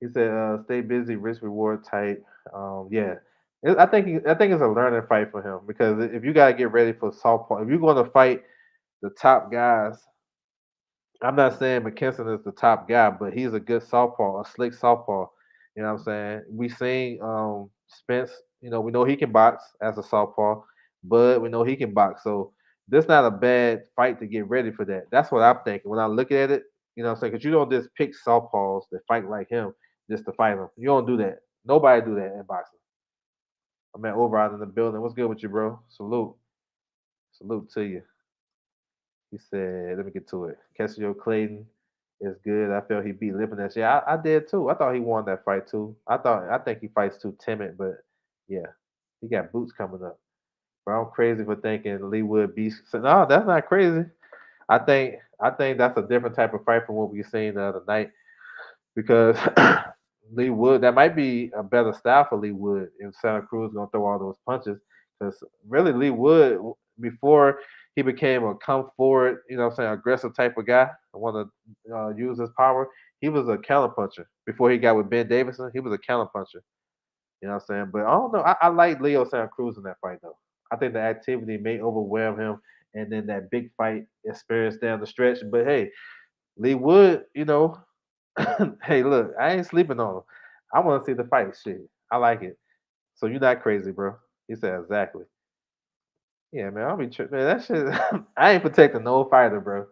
He said, "Stay busy, risk reward type." Yeah, I think it's a learning fight for him because if you gotta get ready for southpaw, if you're going to fight the top guys, I'm not saying McKinson is the top guy, but he's a good southpaw, a slick southpaw. You know what I'm saying? We seen Spence. You know, we know he can box as a southpaw, but we know he can box. So this not a bad fight to get ready for that. That's what I'm thinking when I look at it. You know what I'm saying? Because you don't just pick southpaws that fight like him just to fight him. You don't do that. Nobody do that in boxing. I'm at Override in the building. What's good with you, bro? Salute. Salute to you. He said, let me get to it. Cassio Clayton is good. I felt he beat Lipinets. Yeah, I did too. I thought he won that fight too. I think he fights too timid, but yeah, he got boots coming up. But I'm crazy for thinking Lee Wood beats. So, no, that's not crazy. I think that's a different type of fight from what we seen the other night because Lee Wood that might be a better style for Lee Wood if Santa Cruz gonna throw all those punches because really Lee Wood before he became a come forward, you know what I'm saying, aggressive type of guy, want to use his power. He was a counter puncher before he got with Ben Davison. He was a counter puncher. You know what I'm saying? But I don't know. I like Leo Santa Cruz in that fight though. I think the activity may overwhelm him, and then that big fight experience down the stretch. But hey, Lee Wood, hey, look, I ain't sleeping on him. I want to see the fight. Shit, I like it. So you're not crazy, bro. He said exactly. Yeah, man, I'll be tripping. Man, that shit. I ain't protecting no fighter, bro.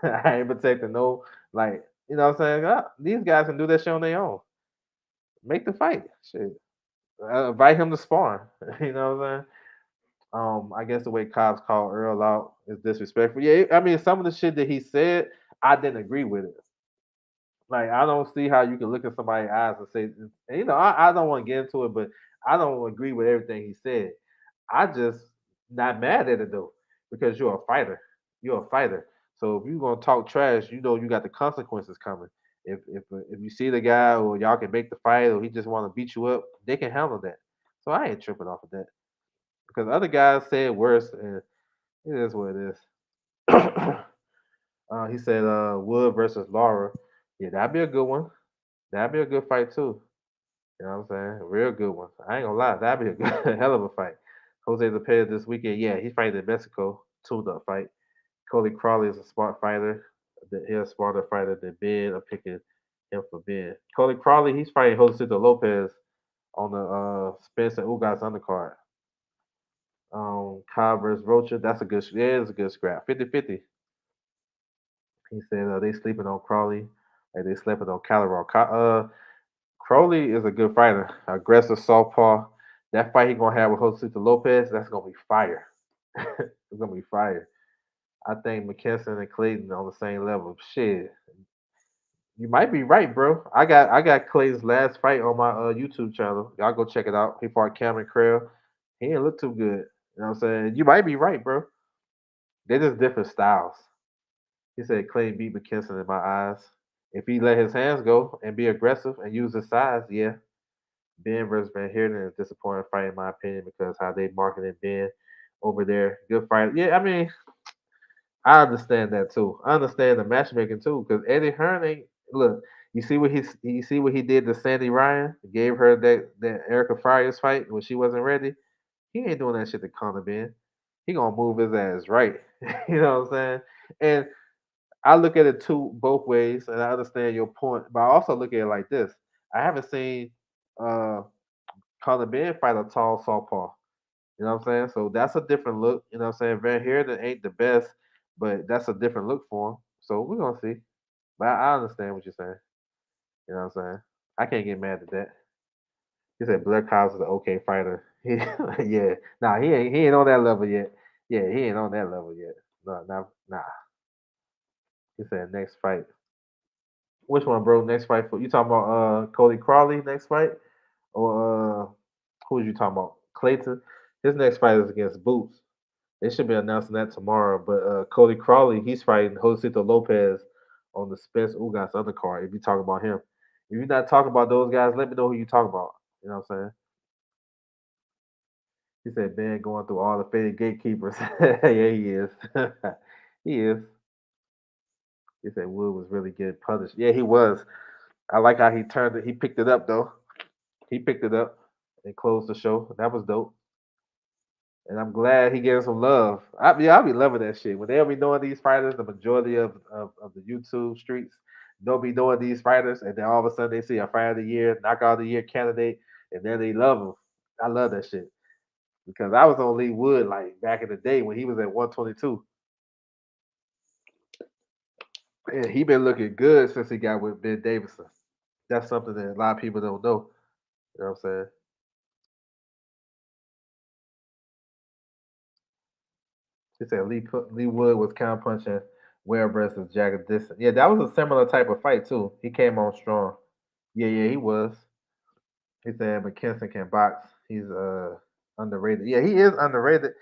I ain't protecting no like. You know what I'm saying? These guys can do that shit on their own. Make the fight. Shit. Invite him to spar. You know what I'm saying? I guess the way Cobbs called Earl out is disrespectful. Yeah, I mean some of the shit that he said, I didn't agree with it. Like I don't see how you can look at somebody's eyes and say, and, I don't want to get into it, but I don't agree with everything he said. I just not mad at it though, because you're a fighter. You're a fighter. So if you're gonna talk trash, you know you got the consequences coming. If you see the guy or y'all can make the fight or he just want to beat you up, they can handle that. So I ain't tripping off of that because other guys say it worse, and it is what it is. He said Wood versus Laura. Yeah, that'd be a good one. That'd be a good fight too. You know what I'm saying? Real good one. I ain't gonna lie, that'd be a good, hell of a fight. Jose Lopez this weekend, yeah, he's fighting in Mexico. Tuned up fight. Cody Crawley is a smart fighter. He's a smarter fighter than Ben. I'm picking him for Ben. Cody Crawley, he's fighting Jose Lopez on the Spence and Ugas undercard. Cobb versus Rocha, that's a good, yeah, it's a good scrap. 50-50. He said they sleeping on Crawley, like they sleeping on Calderon. Crowley is a good fighter, aggressive southpaw. That fight he gonna have with Josito Lopez, that's gonna be fire. It's gonna be fire. I think McKesson and Clayton on the same level. Shit, you might be right, bro. I got Clayton's last fight on my YouTube channel. Y'all go check it out. He fought Cameron Creel. He didn't look too good. You know what I'm saying? You might be right, bro. They're just different styles. He said Clay beat McKinson in my eyes. If he let his hands go and be aggressive and use his size, yeah. Ben versus Van Heerden is a disappointing fight in my opinion because how they marketed Ben over there. Good fight. Yeah, I mean, I understand that too. I understand the matchmaking too, because Eddie Hearn ain't look. You see what he did to Sandy Ryan? Gave her that Erica Fryers fight when she wasn't ready. He ain't doing that shit to Conor Ben. He gonna move his ass right. You know what I'm saying? And I look at it too both ways, and I understand your point, but I also look at it like this. I haven't seen uh Conor Ben fight a tall southpaw. You know what I'm saying? So that's a different look. You know what I'm saying? Van Heerden ain't the best, but that's a different look for him. So we're gonna see. But I understand what you're saying. You know what I'm saying? I can't get mad at that. He said Black House is an okay fighter. Yeah. Nah, he ain't on that level yet. Yeah, he ain't on that level yet. No, nah. He said next fight. Which one, bro? Next fight for you talking about Cody Crawley next fight? Or who was you talking about? Clayton? His next fight is against Boots. They should be announcing that tomorrow. But Cody Crawley, he's fighting Josito Lopez on the Spence Ugas undercard. If you talk about him, if you're not talking about those guys, let me know who you talk about. You know what I'm saying? He said Ben going through all the faded gatekeepers. Yeah, he is. He is. He said Wood was really getting punished. Yeah, he was. I like how he turned it. He picked it up though. He picked it up and closed the show. That was dope. And I'm glad he gave some love. I'll be loving that shit. When they'll be doing these fighters, the majority of the YouTube streets, they'll be doing these fighters, and then all of a sudden they see a fighter of the year, knockout of the year candidate, and then they love him. I love that shit. Because I was on Lee Wood like back in the day when he was at 122. And he been looking good since he got with Ben Davison. That's something that a lot of people don't know. You know what I'm saying? He said Lee Wood was counter punching Ware versus Jagger Disson. Yeah, that was a similar type of fight too. He came on strong. Yeah, he was. He said McKinson can box. He's underrated. Yeah, he is underrated.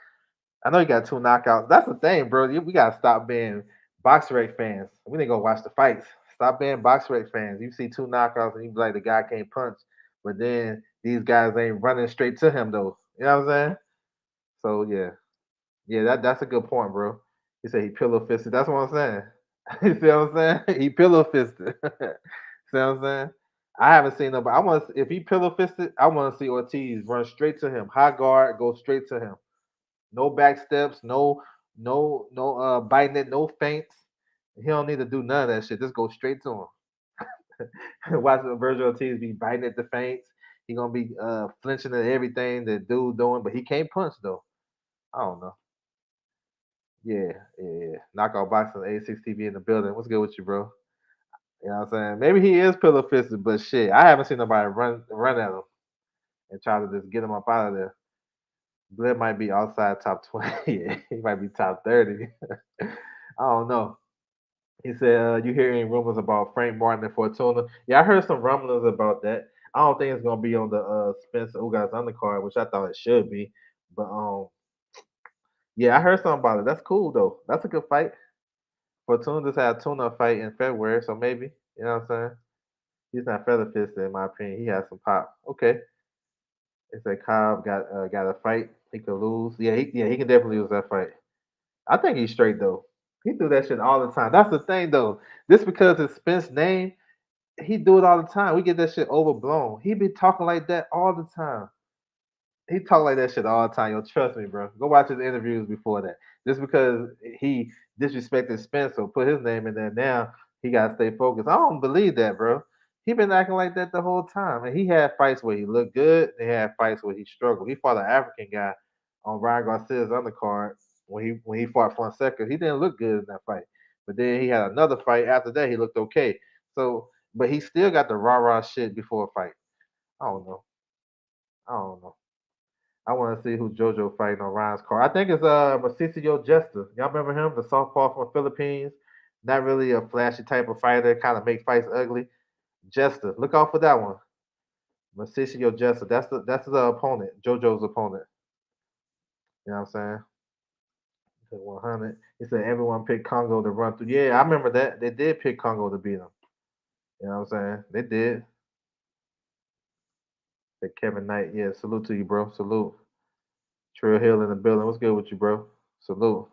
I know he got two knockouts. That's the thing, bro. We gotta stop being box rec fans. We need to go watch the fights. Stop being box rec fans. You see two knockouts and you be like the guy can't punch, but then these guys ain't running straight to him though. You know what I'm saying? So yeah, that's a good point, bro. He said he pillow fisted. That's what I'm saying. You see what I'm saying? He pillow fisted. See what I'm saying? I haven't seen nobody. I want if he pillow fisted, I want to see Ortiz run straight to him. High guard, go straight to him. No back steps, no biting it, no feints. He don't need to do none of that shit. Just go straight to him. Watch Virgil Ortiz be biting at the feints. He gonna be flinching at everything that dude doing, but he can't punch though. I don't know. Yeah. Knockout boxing, A6 TV in the building. What's good with you, bro? You know what I'm saying? Maybe he is pillow fisted, but shit, I haven't seen nobody run at him and try to just get him up out of there. Bled might be outside top 20. Yeah, he might be top 30. I don't know. He said, you hear any rumors about Frank Martin and Fortuna? Yeah, I heard some rumblings about that. I don't think it's gonna be on the Spencer Ugas undercard, which I thought it should be. But yeah, I heard something about it. That's cool though. That's a good fight. Fortuna just had a tune-up fight in February, so maybe you know what I'm saying. He's not feather fisted in my opinion. He has some pop. Okay, it's like Cobb got a fight. He could lose. He can definitely lose that fight. I think he's straight though. He do that shit all the time. That's the thing though. Just because it's Spence name, he do it all the time. We get that shit overblown. He be talking like that all the time. He talk like that shit all the time. Yo, trust me, bro. Go watch his interviews before that. Just because he disrespected Spencer, put his name in there now, he gotta stay focused. I don't believe that, bro. He been acting like that the whole time. And he had fights where he looked good, they had fights where he struggled. He fought an African guy on Ryan Garcia's undercard when he fought Fonseca. He didn't look good in that fight. But then he had another fight after that, he looked okay. So but he still got the rah-rah shit before a fight. I don't know. I don't know. I want to see who JoJo fighting on Ryan's card. I think it's Mauricio Jester. Y'all remember him, the softball from the Philippines? Not really a flashy type of fighter, kind of make fights ugly. Jester, look out for that one. Mauricio Jester. That's the opponent, JoJo's opponent. You know what I'm saying? 100. He said everyone picked Congo to run through. Yeah, I remember that. They did pick Congo to beat him. You know what I'm saying? They did. That Kevin Knight. Yeah, salute to you, bro. Salute. Trill Hill in the building. What's good with you, bro? Salute.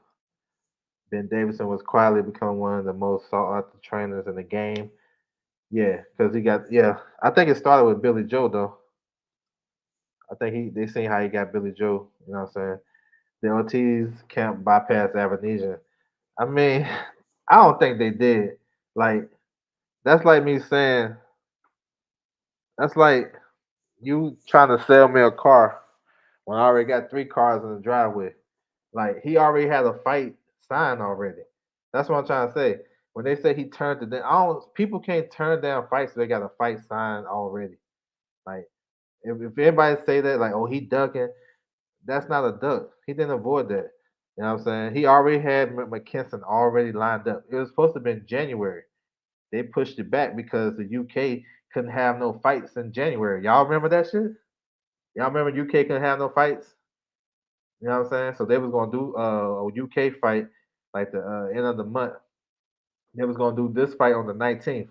Ben Davidson was quietly becoming one of the most sought after trainers in the game. Yeah, because he got I think it started with Billy Joe though. I think they seen how he got Billy Joe. You know what I'm saying? The Ortiz can't bypass Avanesia. I mean, I don't think they did. Like that's like me saying that's like you trying to sell me a car when I already got three cars in the driveway. Like he already had a fight signed already. That's what I'm trying to say. When they say he turned it down, I don't. People can't turn down fights if they got a fight signed already. Like if anybody say that, like, oh, he ducking, that's not a duck. He didn't avoid that. You know what I'm saying? He already had McKinson already lined up. It was supposed to have been January. They pushed it back because the UK couldn't have no fights in January. Y'all remember that shit? Y'all remember UK couldn't have no fights? You know what I'm saying? So they was gonna do a UK fight like the end of the month. They was gonna do this fight on the 19th.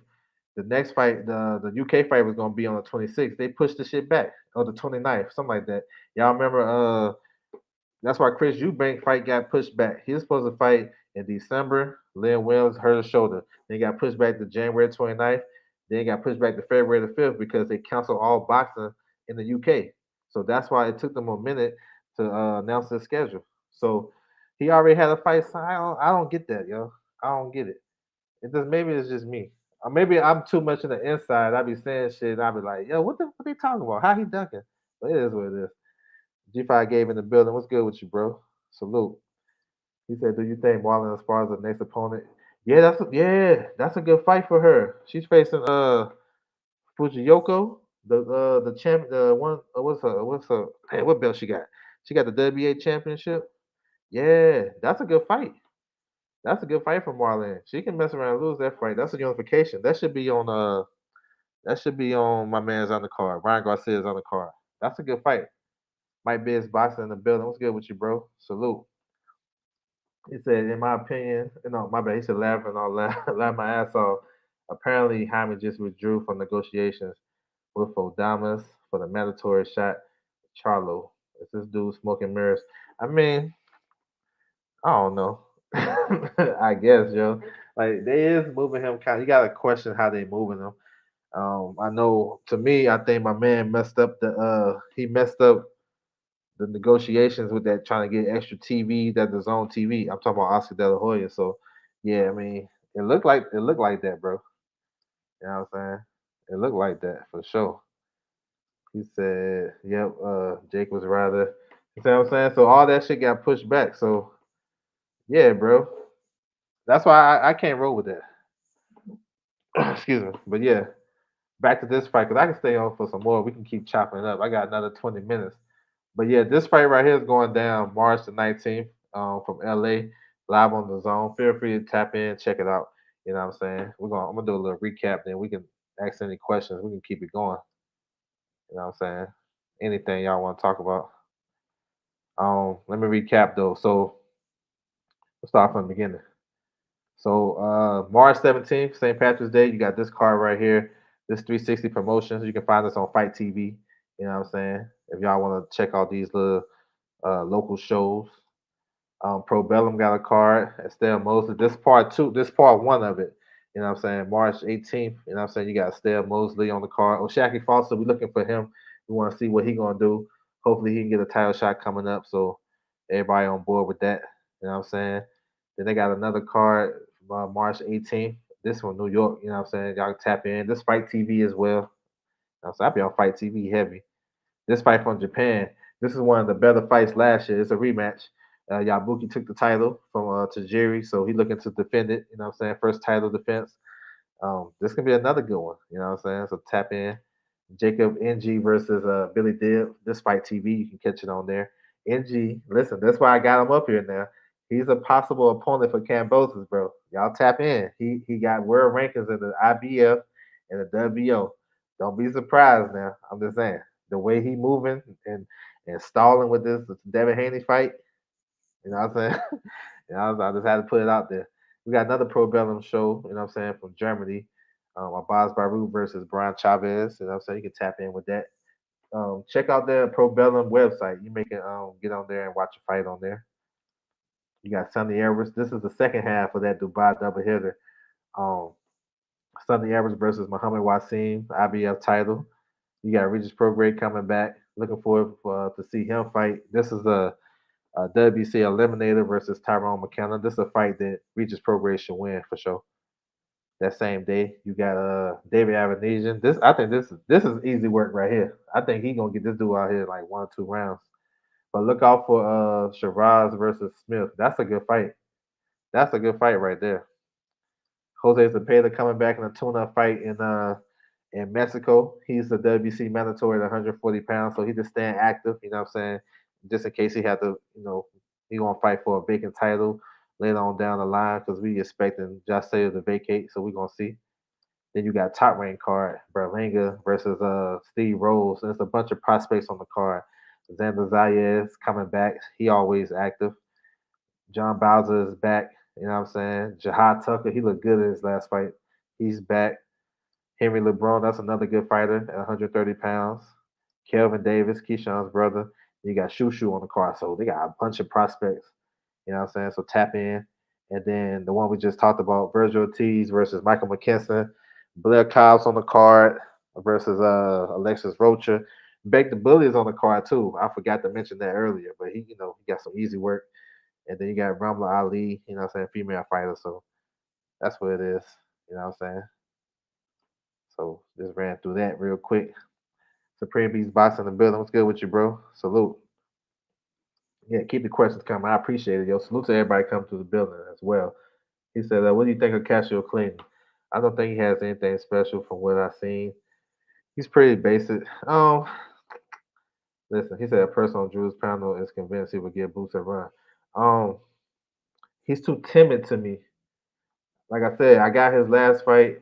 The next fight, the UK fight was gonna be on the 26th. They pushed the shit back or the 29th, something like that. Y'all remember? That's why Chris Eubank fight got pushed back. He was supposed to fight in December. Lynn Williams hurt his shoulder. Then he got pushed back to January 29th. Then he got pushed back to February the 5th because they canceled all boxing in the UK. So that's why it took them a minute to announce the schedule. So he already had a fight signed. I don't get that, yo. I don't get it. It just maybe it's just me. Or maybe I'm too much in the inside. I be saying shit. And I be like, yo, what they talking about? How he dunking? But it is what it is. G5 gave in the building. What's good with you, bro? Salute. He said, "Do you think Marlon Esparza the next opponent?" That's a good fight for her. She's facing Fujiyoko, the champ, the one. What's her? Hey, what belt she got? She got the WBA championship. Yeah, that's a good fight. That's a good fight for Marlon. She can mess around and lose that fight. That's a unification. That should be on my man's on the card. Ryan Garcia's on the card. That's a good fight. Mike Biz boxing in the building. What's good with you, bro? Salute. He said, in my opinion, no, my bad. He said, laughing all laugh my ass off. Apparently, Hyman just withdrew from negotiations with Odamas for the mandatory shot. Charlo, is this dude smoking mirrors? I mean, I don't know. I guess, yo. Like they is moving him kind. You gotta question how they moving him. I know. To me, I think my man messed up the. He messed up the negotiations with that trying to get extra TV that the zone TV. I'm talking about Oscar De La Hoya. So yeah, I mean, it looked like that, bro. You know what I'm saying? It looked like that for sure. He said, "Yep, Jake was rather." You see what I'm saying? So all that shit got pushed back. So yeah, bro. That's why I can't roll with that. Excuse me. But yeah, back to this fight because I can stay on for some more. We can keep chopping it up. I got another 20 minutes. But yeah, this fight right here is going down March the 19th from LA, live on the zone. Feel free to tap in, check it out. You know what I'm saying? I'm gonna do a little recap, then we can ask any questions. We can keep it going. You know what I'm saying? Anything y'all want to talk about. Let me recap though. So let's start from the beginning. So March 17th, St. Patrick's Day, you got this card right here. This 360 promotions. You can find this on Fight TV. You know what I'm saying? If y'all want to check out these little local shows. Pro Bellum got a card. Estelle Mosley. This part two. This part one of it. You know what I'm saying? March 18th. You know what I'm saying? You got Estelle Mosley on the card. Shaki Foster. We're looking for him. We want to see what he gonna do. Hopefully he can get a title shot coming up. So everybody on board with that. You know what I'm saying? Then they got another card March 18th. This one New York. You know what I'm saying? Y'all can tap in. This Fight TV as well. So I'll be on Fight TV heavy. This fight from Japan. This is one of the better fights last year. It's a rematch. Yabuki took the title from Tajiri, so he looking to defend it. You know what I'm saying? First title defense. This can be another good one. You know what I'm saying? So tap in. Jacob NG versus Billy Dibb. This fight TV, you can catch it on there. NG, listen, that's why I got him up here now. He's a possible opponent for Cambosis, bro. Y'all tap in. He got world rankings in the IBF and the WO. Don't be surprised now. I'm just saying the way he moving and stalling with this Devin Haney fight. You know what I'm saying? I just had to put it out there. We got another Pro Bellum show, you know what I'm saying, from Germany. Abbas Baru versus Brian Chavez. You know what I'm saying? You can tap in with that. Check out their Pro Bellum website. You may can get on there and watch a fight on there. You got Sunday Everest. This is the second half of that Dubai double hitter. Um, Sunday Everest versus Muhammad Wasim, IBF title. You got Regis Prograde coming back. Looking forward to see him fight. This is a WC Eliminator versus Tyrone McKenna. This is a fight that Regis Prograde should win for sure. That same day, you got David Avanesian. This I think this is easy work right here. I think he gonna get this dude out here in like 1 or 2 rounds. But look out for Shiraz versus Smith. That's a good fight. That's a good fight right there. Jose Zepeda coming back in a tune-up fight in Mexico. He's the WBC mandatory at 140 pounds, so he just staying active. You know what I'm saying? Just in case he had to, he gonna fight for a vacant title later on down the line because we expecting Josh Taylor to vacate, so we gonna see. Then you got top rank card Berlanga versus Steve Rose. There's a bunch of prospects on the card. Xander Zayas coming back. He always active. John Bowser is back. You know what I'm saying? Jihad Tucker, he looked good in his last fight. He's back. Henry LeBron, that's another good fighter at 130 pounds. Kelvin Davis, Keyshawn's brother. You got Shushu on the card. So they got a bunch of prospects. You know what I'm saying? So tap in. And then the one we just talked about, Virgil Ortiz versus Michael McKinson. Blair Cobbs on the card versus Alexis Rocha. Beck the Bully is on the card too. I forgot to mention that earlier, but he got some easy work. And then you got Ramla Ali, you know what I'm saying, female fighter. So that's what it is. You know what I'm saying? So just ran through that real quick. Supreme Beast Box in the building. What's good with you, bro? Salute. Yeah, keep the questions coming. I appreciate it. Yo, salute to everybody coming to the building as well. He said, what do you think of Cassius Clinton? I don't think he has anything special from what I've seen. He's pretty basic. Listen, he said a person on Drew's panel is convinced he would get Boots a run. Um, he's too timid to me. Like I said, I got his last fight.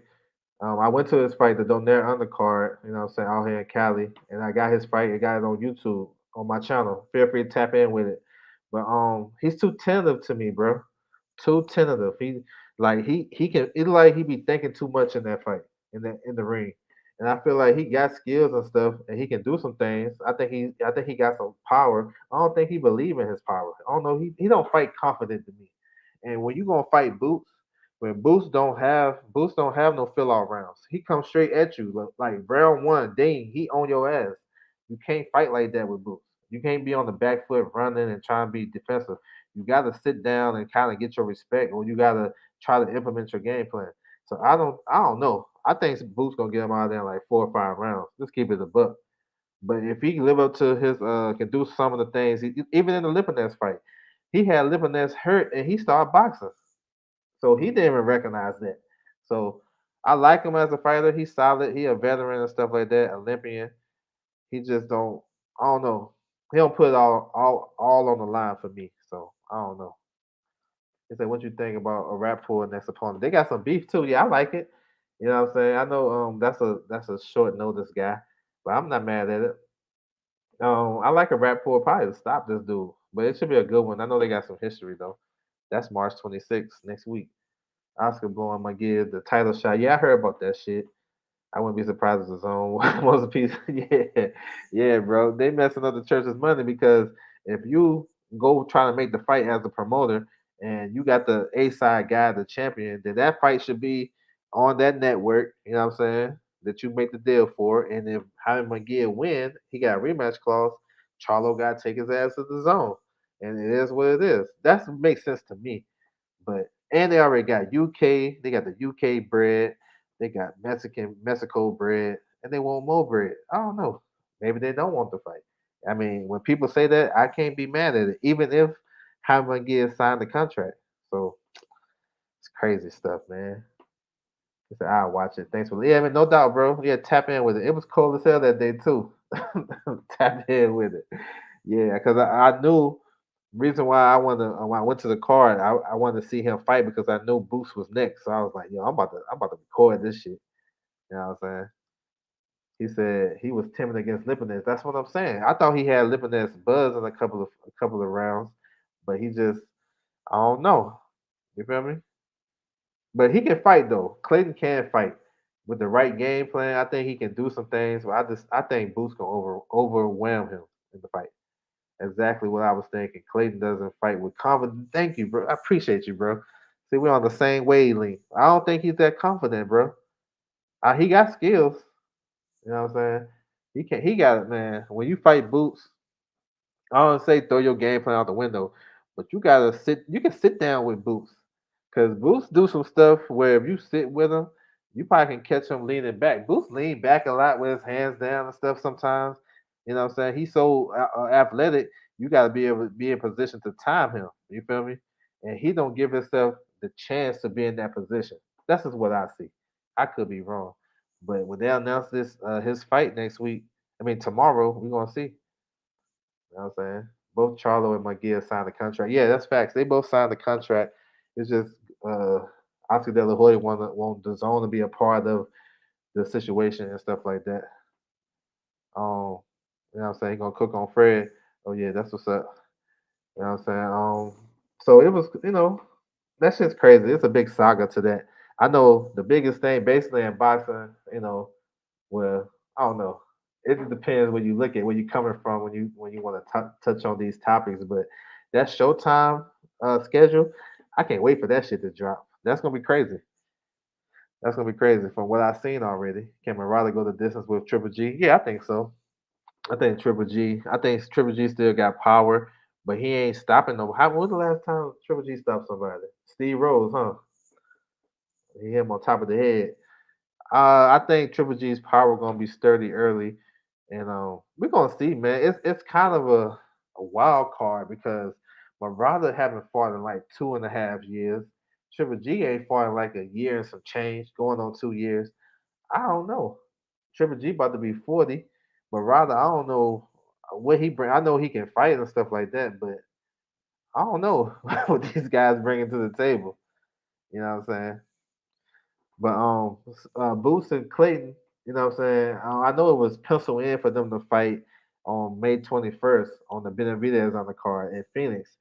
I went to his fight, the Donaire undercard, you know what I'm saying, out here in Cali, and I got his fight and got it on YouTube on my channel. Feel free to tap in with it. But he's too tentative to me, bro. Too tentative. He can it's like he be thinking too much in that fight, in the ring. And I feel like he got skills and stuff and he can do some things. I think he got some power. I don't think he believe in his power. I don't know. He don't fight confident to me. And when you gonna fight Boots, when Boots don't have no fill out rounds. He comes straight at you like round one, ding, he on your ass. You can't fight like that with Boots. You can't be on the back foot running and trying to be defensive. You got to sit down and kind of get your respect, or you got to try to implement your game plan. So I don't know. I think Boots gonna get him out of there in like 4 or 5 rounds. Just keep it a buck. But if he can live up to his can do some of the things, even in the Lipinets fight, he had Lipinets hurt and he started boxing. So he didn't even recognize that. So I like him as a fighter. He's solid. He a veteran and stuff like that, Olympian. He just don't. I don't know. He don't put it all on the line for me. So I don't know. He said, "What you think about a rap pool next opponent? They got some beef too. Yeah, I like it. You know what I'm saying? I know that's a short notice guy, but I'm not mad at it. I like a rap pool probably to stop this dude, but it should be a good one. I know they got some history though. That's March 26th next week. Oscar blowing my give the title shot. Yeah, I heard about that shit. I wouldn't be surprised if his own was a piece. Yeah, yeah, bro. They messing up the church's money because if you go try to make the fight as a promoter and you got the A side guy, the champion, then that fight should be on that network. You know what I'm saying? That you make the deal for. And if Jaime McGill win, he got a rematch clause. Charlo got to take his ass to the zone, and it is what it is. That makes sense to me. But and they already got UK. They got the UK bread. They got Mexico bread, and they want more bread. I don't know. Maybe they don't want to fight. I mean, when people say that, I can't be mad at it, even if Jaime Gibbs signed the contract. So it's crazy stuff, man. He said, I'll watch it. Thanks for yeah, I mean, no doubt, bro. Yeah, tap in with it. It was cold as hell that day too. Tap in with it. Yeah, because I knew reason why when I went to the card, I wanted to see him fight because I knew Boots was next. So I was like, yo, I'm about to record this shit. You know what I'm saying? He said he was timid against Lipinets. That's what I'm saying. I thought he had Lipinets buzz in a couple of rounds, but he just I don't know. You feel me? But he can fight though. Clayton can fight with the right game plan. I think he can do some things. But I think Boots can overwhelm him in the fight. Exactly what I was thinking. Clayton doesn't fight with confidence. Thank you, bro. I appreciate you, bro. See, we're on the same wavelength. I don't think he's that confident, bro. He got skills. You know what I'm saying? He can. He got it, man. When you fight Boots, I don't say throw your game plan out the window, but you gotta sit. You can sit down with Boots, cause Boots do some stuff where if you sit with him, you probably can catch him leaning back. Boots lean back a lot with his hands down and stuff. Sometimes, you know what I'm saying. He's so athletic. You gotta be able to be in position to time him. You feel me? And he don't give himself the chance to be in that position. That's just what I see. I could be wrong, but when they announce this his fight next week, I mean tomorrow, we're gonna see. You know what I'm saying? Both Charlo and McGill signed the contract. Yeah, that's facts. They both signed the contract. It's just Oscar De La Hoya want the zone to be a part of the situation and stuff like that. You know what I'm saying? He gonna cook on Fred. Oh yeah, that's what's up. You know what I'm saying? So it was, that shit's crazy. It's a big saga to that. I know the biggest thing basically in boxing, well, I don't know. It just depends when you look at where you're coming from when you want to touch on these topics. But that Showtime schedule, I can't wait for that shit to drop. That's gonna be crazy. That's gonna be crazy from what I've seen already. Can Murata go the distance with Triple G? Yeah, I think so. I think Triple G. I think Triple G still got power, but he ain't stopping no. When was the last time Triple G stopped somebody? Steve Rose, huh? He hit him on top of the head. I think Triple G's power gonna be sturdy early, and we're gonna see, man. It's kind of a wild card because my brother haven't fought in like 2.5 years. Triple G ain't fought in like a year and some change, going on 2 years. I don't know. Triple G about to be 40, but rather I don't know what he bring. I know he can fight and stuff like that, but I don't know what these guys bringing to the table. You know what I'm saying? But Boots and Clayton, you know what I'm saying? I know it was penciled in for them to fight on May 21st on the Benavidez on the card in Phoenix.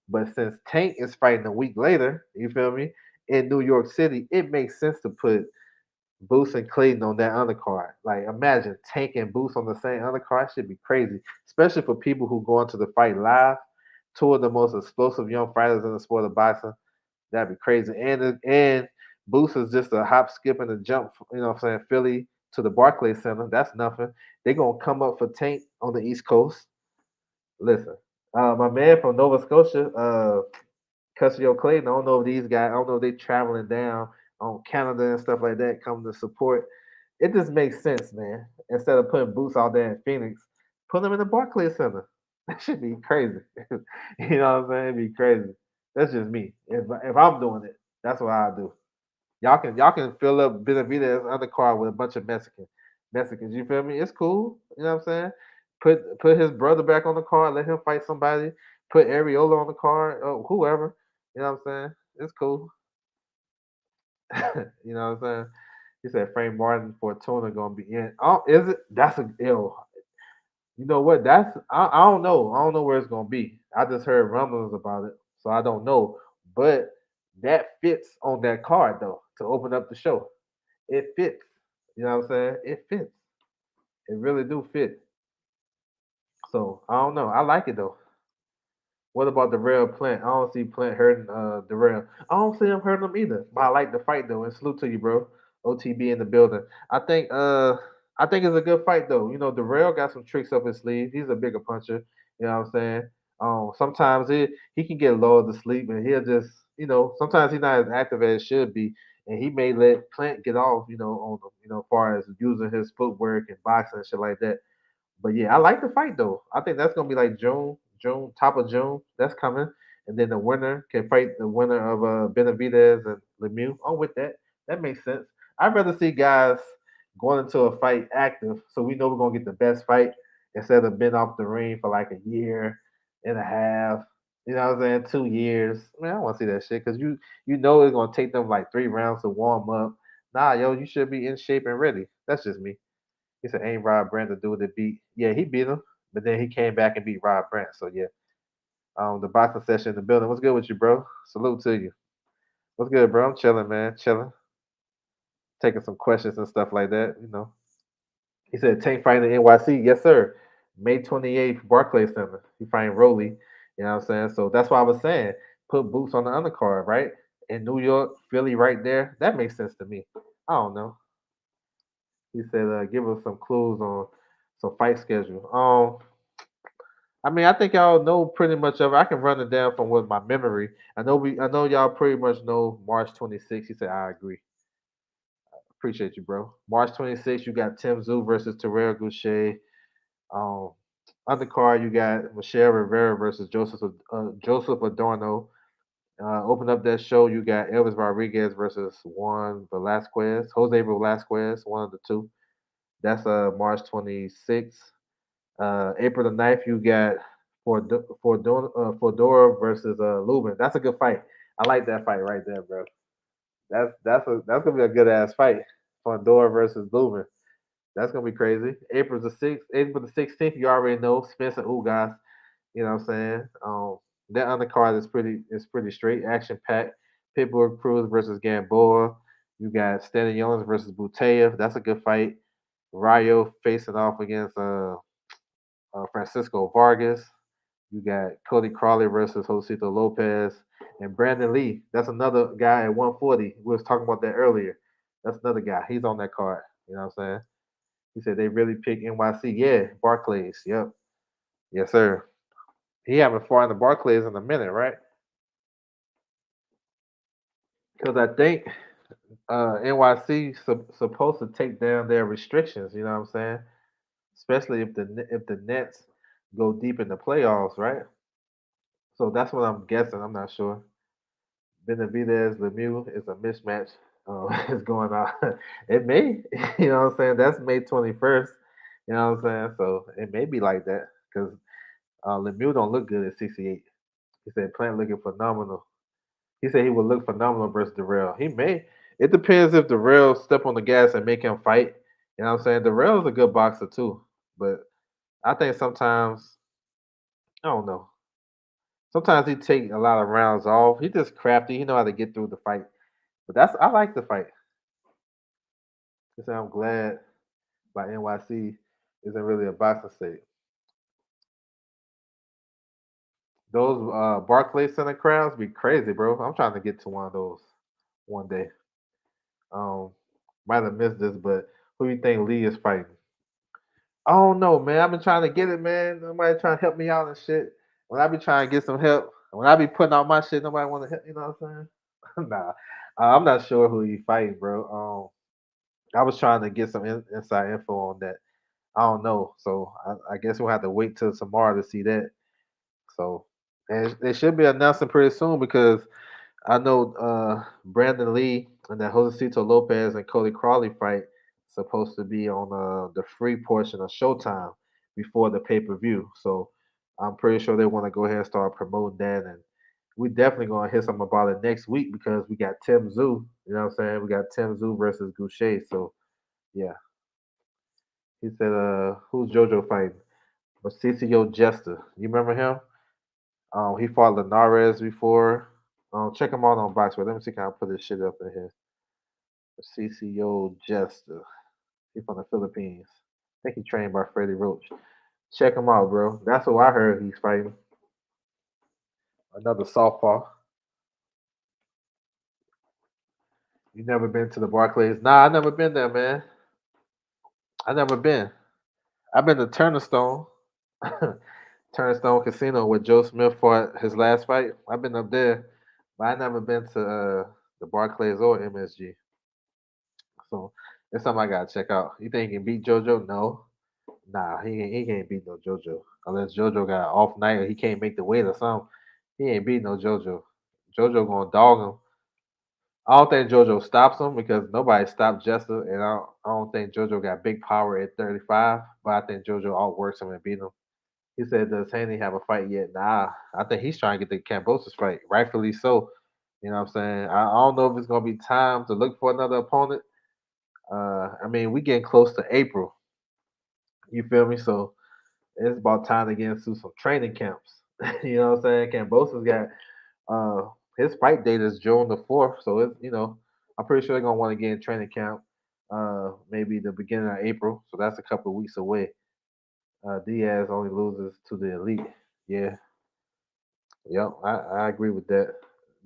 But since Tank is fighting a week later, you feel me, in New York City, it makes sense to put Boots and Clayton on that undercard. Like imagine Tank and Boots on the same undercard. Should be crazy, especially for people who go into the fight live. Two of the most explosive young fighters in the sport of boxing. That'd be crazy. And Boost is just a hop, skip, and a jump. You know what I'm saying? Philly to the Barclays Center. That's nothing. They're gonna come up for Tank on the East Coast. Listen, my man from Nova Scotia, Cussio Clayton. I don't know if these guys. I don't know if they traveling down on Canada and stuff like that, coming to support. It just makes sense, man. Instead of putting Boots out there in Phoenix, put them in the Barclays Center. That should be crazy. You know what I'm saying? It'd be crazy. That's just me. If I'm doing it, that's what I do. Y'all can fill up Benavidez undercard with a bunch of Mexicans. You feel me? It's cool. You know what I'm saying? Put his brother back on the card. Let him fight somebody. Put Ariola on the card. Whoever. You know what I'm saying? It's cool. You know what I'm saying? He said Frank Martin Fortuna gonna be in. Oh, is it? That's a ill. You know what? I don't know. I don't know where it's gonna be. I just heard rumblings about it, so I don't know. But that fits on that card though to open up the show. It fits. You know what I'm saying? It fits. It really do fit. So I don't know. I like it though. What about the Darrell Plant? I don't see Plant hurting Darrell. I don't see him hurting him either. But I like the fight though. And salute to you, bro. OTB in the building. I think it's a good fight though. You know, Darrell got some tricks up his sleeve. He's a bigger puncher. You know what I'm saying? Sometimes he can get lulled to sleep and he'll just, sometimes he's not as active as he should be. And he may let Plant get off, on him, as far as using his footwork and boxing and shit like that. But yeah, I like the fight though. I think that's gonna be like June, top of June. That's coming, and then the winner can fight the winner of Benavidez and Lemieux. I'm with that. That makes sense. I'd rather see guys going into a fight active, so we know we're gonna get the best fight instead of being off the ring for like a year and a half. You know what I'm saying? 2 years. Man, I don't want to see that shit because you know it's gonna take them like 3 rounds to warm up. Nah, yo, you should be in shape and ready. That's just me. He said, "Ain't Rob Brandt the dude that beat?" Yeah, he beat him, but then he came back and beat Rob Brandt. So yeah, The boxing session in the building. What's good with you, bro? Salute to you. What's good, bro? I'm chilling, man. Chilling. Taking some questions and stuff like that. He said Tank fighting in NYC. Yes, sir. May 28th, Barclays Center. He fighting Rolly. You know what I'm saying? So that's why I was saying put Boots on the undercard, right? In New York, Philly right there. That makes sense to me. I don't know. He said give us some clues on some fight schedule. I mean, I think y'all know pretty much of it. I can run it down from what my memory. I know y'all pretty much know March 26th. He said, I agree. Appreciate you, bro. March 26th, you got Tim Zoo versus Terrell Goucher. Um, Undercard, you got Michelle Rivera versus Joseph Adorno. Open up that show, you got Elvis Rodriguez versus Juan Velasquez, Jose Velasquez, one of the two. That's March 26th. April the 9th, you got Fordora versus Lubin. That's a good fight. I like that fight right there, bro. That's gonna be a good ass fight. Fordora versus Lubin. That's gonna be crazy. April the 16th, you already know Spencer Ugas. You know what I'm saying? That undercard is pretty straight, action packed. Pitbull Cruz versus Gamboa. You got Stanley Jones versus Buteyev. That's a good fight. Rayo facing off against Francisco Vargas. You got Cody Crawley versus Josito Lopez and Brandon Lee. That's another guy at 140. We was talking about that earlier. That's another guy. He's on that card. You know what I'm saying? He said they really pick NYC. Yeah, Barclays. Yep. Yes, sir. He haven't fought in the Barclays in a minute, right? Because I think NYC supposed to take down their restrictions. You know what I'm saying? Especially if the Nets go deep in the playoffs, right? So that's what I'm guessing. I'm not sure. Benavidez Lemieux is a mismatch. Is going on. It may, you know what I'm saying? That's May 21st. You know what I'm saying? So it may be like that because Lemieux don't look good at 68. He said Plant looking phenomenal. He said he would look phenomenal versus Darrell. He may. It depends if Darrell step on the gas and make him fight. You know what I'm saying? Darrell's a good boxer too, but I think sometimes I don't know. Sometimes he take a lot of rounds off. He just crafty. He know how to get through the fight. But I like the fight. He said I'm glad by NYC isn't really a boxing state. Those Barclays Center crowds be crazy, bro. I'm trying to get to one of those one day. Um, might have missed this, but who you think Lee is fighting? I don't know, man. I've been trying to get it, man. Nobody trying to help me out and shit. When I be trying to get some help, when I be putting out my shit, nobody want to help. You know what I'm saying? Nah, I'm not sure who he fighting, bro. I was trying to get some inside info on that. I don't know, so I guess we'll have to wait till tomorrow to see that. So, and they should be announcing pretty soon because I know Brandon Lee and that Josecito Lopez and Cody Crawley fight supposed to be on the free portion of Showtime before the pay per view. So I'm pretty sure they want to go ahead and start promoting that, and we definitely gonna hear something about it next week because we got Tim Zoo. You know what I'm saying? We got Tim Zoo versus Goucher. So yeah, he said, who's JoJo fighting? Mauricio Jester. You remember him? He fought Linares before. Check him out on Boxway. Let me see if I can put this shit up in here. CCO Jester. He's from the Philippines. I think he trained by Freddie Roach. Check him out, bro. That's who I heard he's fighting. Another southpaw. You never been to the Barclays? Nah, I never been there, man. I never been. I've been to Turnstone. Turnstone Casino where Joe Smith fought his last fight. I've been up there, but I never been to the Barclays or MSG. So it's something I gotta check out. You think he can beat JoJo? No. Nah, he can't beat no JoJo. Unless JoJo got an off night or he can't make the weight or something. He ain't beat no JoJo. JoJo gonna dog him. I don't think JoJo stops him because nobody stopped Jester, and I don't think JoJo got big power at 35. But I think JoJo outworks him and beat him. He said, "Does Haney have a fight yet?" Nah, I think he's trying to get the Cambosis fight, rightfully so. You know what I'm saying? I don't know if it's gonna be time to look for another opponent. I mean, we getting close to April. You feel me? So it's about time to get into some training camps. You know what I'm saying? Cambosa's got his fight date is June 4th, so it's I'm pretty sure they're gonna want to get in training camp. Maybe the beginning of April, so that's a couple of weeks away. Diaz only loses to the elite. Yeah, yep, I agree with that.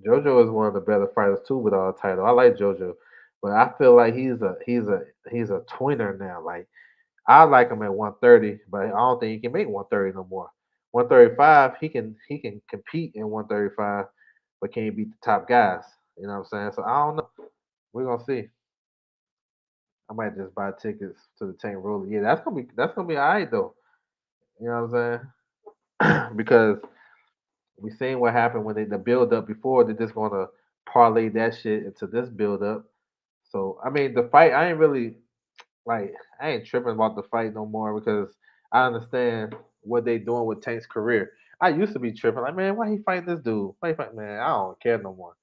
JoJo is one of the better fighters too without a title. I like JoJo, but I feel like he's a twinner now. Like I like him at 130, but I don't think he can make 130 no more. 135, he can compete in 135, but can't beat the top guys. You know what I'm saying? So I don't know. We're gonna see. I might just buy tickets to the Tank Roller. Yeah, that's gonna be alright though. You know what I'm saying? Because we seen what happened when the build up before. They're just gonna parlay that shit into this build up. So I mean, the fight I ain't really like. I ain't tripping about the fight no more because I understand what they doing with Tank's career. I used to be tripping like, man, why he fighting this dude? Why he fight, man? I don't care no more.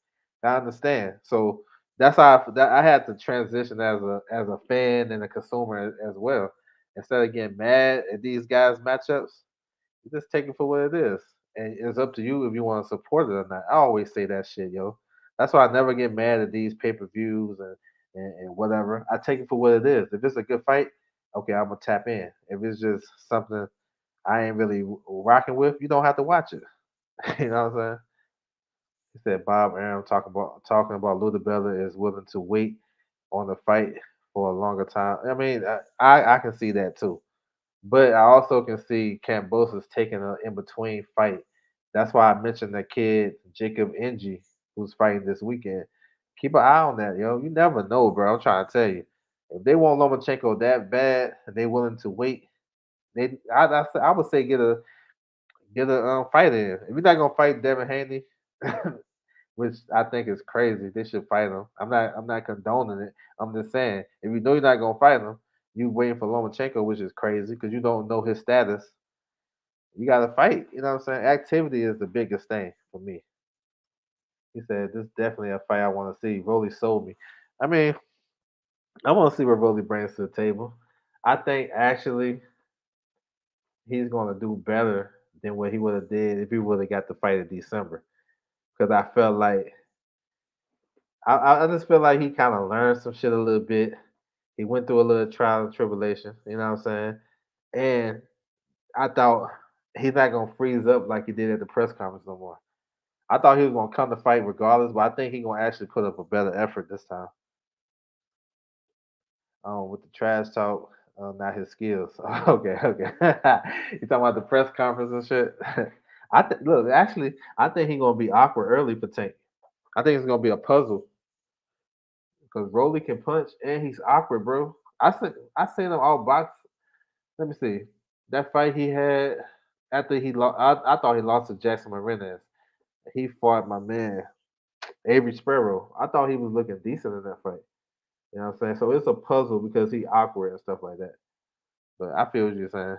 I understand. So that's how I had to transition as a fan and a consumer as well. Instead of getting mad at these guys' matchups, you just take it for what it is. And it's up to you if you want to support it or not. I always say that shit, yo. That's why I never get mad at these pay-per-views and whatever. I take it for what it is. If it's a good fight, okay, I'm gonna tap in. If it's just something I ain't really rocking with, you don't have to watch it. You know what I'm saying? He said Bob Arum talking about Ludabella is willing to wait on the fight for a longer time. I mean, I can see that too. But I also can see Cambosa's taking an in between fight. That's why I mentioned that kid Jacob Ng who's fighting this weekend. Keep an eye on that, yo. You never know, bro. I'm trying to tell you. If they want Lomachenko that bad and they willing to wait, I would say get a fight in. If you're not gonna fight Devin Haney, which I think is crazy, they should fight him. I'm not condoning it. I'm just saying if you know you're not gonna fight him, you waiting for Lomachenko, which is crazy because you don't know his status. You got to fight. You know what I'm saying? Activity is the biggest thing for me. He said, "This is definitely a fight I want to see." Rolly sold me. I mean, I want to see what Rolly brings to the table. I think actually he's going to do better than what he would have did if he would have got the fight in December. Because I felt like I just feel like he kind of learned some shit a little bit. He went through a little trial and tribulation. You know what I'm saying? And I thought he's not gonna freeze up like he did at the press conference no more. I thought he was gonna come to fight regardless, but I think he's gonna actually put up a better effort this time. With the trash talk, not his skills. Okay, okay. You talking about the press conference and shit? Look, actually, I think he's gonna be awkward early for Tank. I think it's gonna be a puzzle because Rolly can punch and he's awkward, bro. I seen him all box. Let me see that fight he had after he lost. I thought he lost to Jackson Marinez. He fought my man Avery Sparrow. I thought he was looking decent in that fight. You know what I'm saying? So it's a puzzle because he awkward and stuff like that. But I feel what you're saying.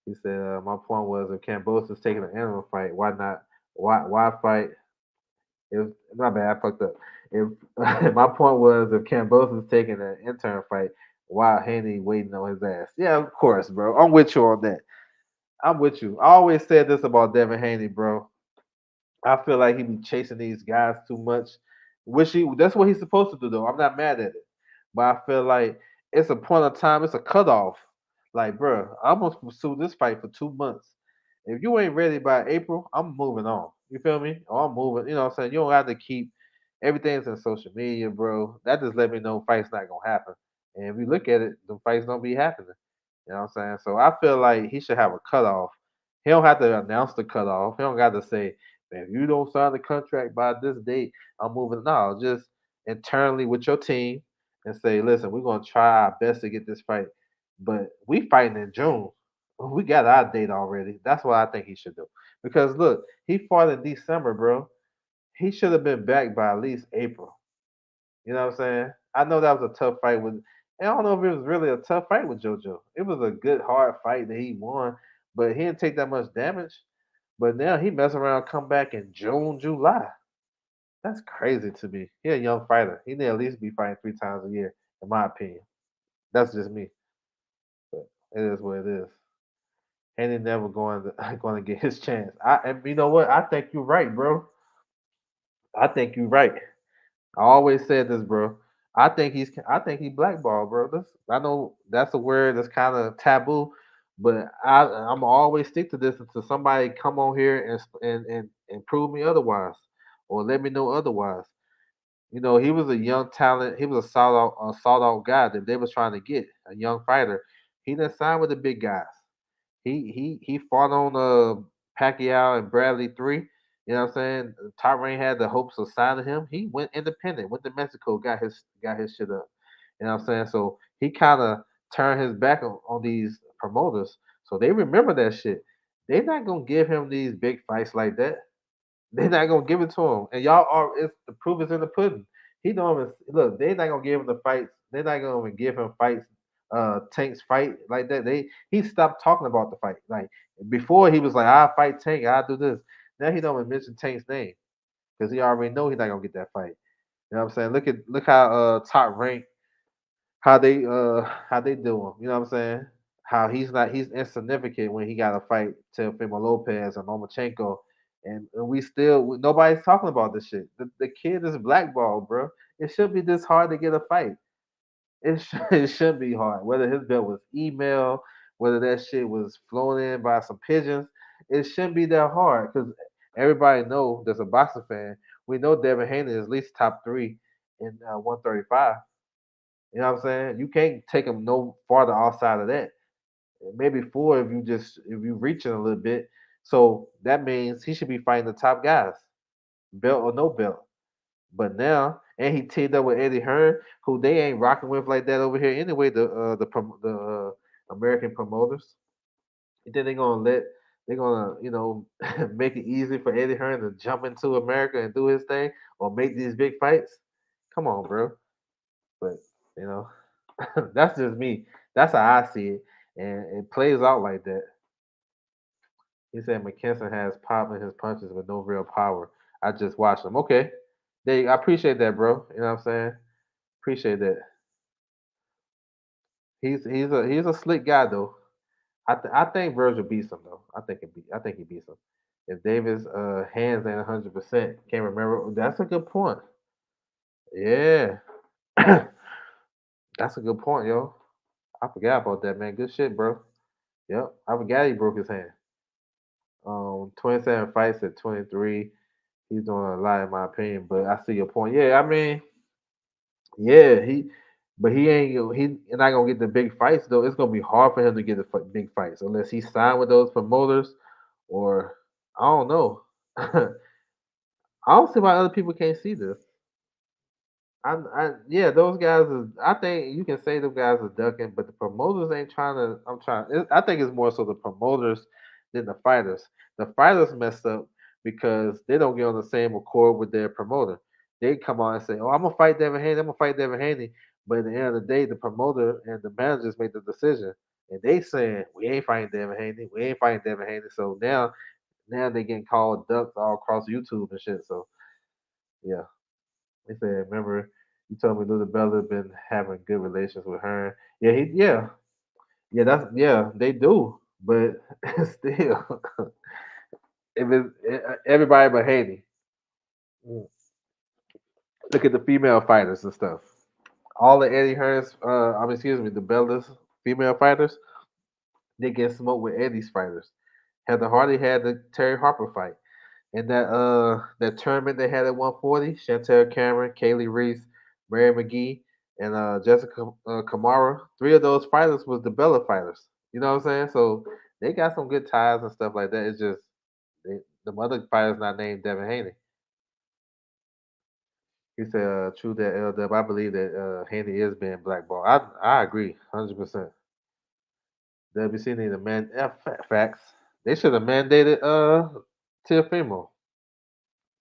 He said, my point was if Cambosa's taking an animal fight, why not? Why fight? If my bad, I fucked up. If my point was if Cambosa's taking an intern fight, why Haney waiting on his ass? Yeah, of course, bro. I'm with you on that. I'm with you. I always said this about Devin Haney, bro. I feel like he be chasing these guys too much. Which that's what he's supposed to do though. I'm not mad at it. But I feel like it's a point of time, it's a cutoff. Like, bro, I'm gonna pursue this fight for 2 months. If you ain't ready by April, I'm moving on. You feel me? Or I'm moving, you know what I'm saying? You don't have to keep everything's in social media, bro. That just let me know fight's not gonna happen. And if you look at it, the fights don't be happening. You know what I'm saying? So I feel like he should have a cutoff. He don't have to announce the cutoff. He don't got to say, man, if you don't sign the contract by this date, I'm moving. No, just internally with your team and say, listen, we're gonna try our best to get this fight, but we fighting in June. We got our date already. That's what I think he should do. Because look, he fought in December, bro. He should have been back by at least April. You know what I'm saying? I know that was a tough fight with. I don't know if it was really a tough fight with JoJo. It was a good hard fight that he won, but he didn't take that much damage. But now he mess around, come back in June, July. That's crazy to me. He a young fighter. He need at least be fighting 3 times a year, in my opinion. That's just me. But it is what it is. Haney never going to going to get his chance. And you know what? I think you're right, bro. I think you're right. I always said this, bro. I think he's blackballed, bro. I know that's a word that's kind of taboo, but I'm always stick to this until somebody come on here and prove me otherwise, or let me know otherwise. You know, he was a young talent. He was a sought out guy that they was trying to get a young fighter. He didn't sign with the big guys. He fought on Pacquiao and Bradley 3. You know what I'm saying? Top Rank had the hopes of signing him. He went independent, went to Mexico, got his shit up. You know what I'm saying? So he kind of turned his back on these promoters. So they remember that shit. They're not gonna give him these big fights like that. They're not gonna give it to him. And y'all are it's the proof is in the pudding. He don't even look, they're not gonna give him the fights. They're not gonna even give him fights, Tank's fight like that. He stopped talking about the fight. Like before he was like, I'll fight Tank, I'll do this. Now he don't even mention Tank's name because he already know he's not gonna get that fight. You know what I'm saying? Look how top rank how they do him. You know what I'm saying? How he's insignificant when he got to fight Teofimo Lopez and Lomachenko, and nobody's talking about this shit. The kid is blackballed, bro. It should be this hard to get a fight. It should be hard. Whether his belt was email, whether that shit was flown in by some pigeons, it shouldn't be that hard because everybody know there's a boxing fan. We know Devin Haney is at least top three in 135. You know what I'm saying? You can't take him no farther outside of that. Maybe four if you reach it a little bit. So that means he should be fighting the top guys, belt or no belt. But now, and he teamed up with Eddie Hearn, who they ain't rocking with like that over here anyway. The American promoters. And then they're gonna make it easy for Eddie Hearn to jump into America and do his thing or make these big fights. Come on, bro. But you know, that's just me. That's how I see it, and it plays out like that. He said McKinson has pop in his punches with no real power. I just watched him. Okay, I appreciate that, bro. You know what I'm saying? Appreciate that. He's a slick guy though. I think Virgil beats him though. I think he beats him. If Davis hands ain't 100%, can't remember. That's a good point. Yeah, that's a good point, yo. I forgot about that, man. Good shit, bro. Yep, I forgot he broke his hand. 27 fights at 23. He's doing a lot in my opinion, but I see your point. Yeah, I mean, yeah, but he not gonna get the big fights though. It's gonna be hard for him to get the big fights unless he signed with those promoters, or I don't know. I don't see why other people can't see this. Yeah, those guys is. I think you can say those guys are ducking, but the promoters ain't trying to. I think it's more so the promoters than the fighters. The fighters messed up because they don't get on the same accord with their promoter. They come on and say, "Oh, I'm gonna fight Devin Haney. I'm gonna fight Devin Haney." But at the end of the day, the promoter and the managers make the decision, and they saying, "We ain't fighting Devin Haney. We ain't fighting Devin Haney." So now they getting called ducks all across YouTube and shit. So yeah. They said, remember, you told me Luther Bella been having good relations with her. Yeah, they do. But still, if it's everybody but Haiti, mm, look at the female fighters and stuff. All the Eddie Hearns, excuse me, the Bellas female fighters, they get smoked with Eddie's fighters. Heather Hardy had the Terry Harper fight. In that tournament they had at 140, Chantel Cameron, Kaylee Reese, Mary McGee, and Jessica Kamara. Three of those fighters was the Bella fighters. You know what I'm saying? So they got some good ties and stuff like that. It's just the other fighters not named Devin Haney. He said, "True that LW. I believe that Haney is being blackballed. I agree, 100%. WC need a man. Facts. They should have mandated Teofimo.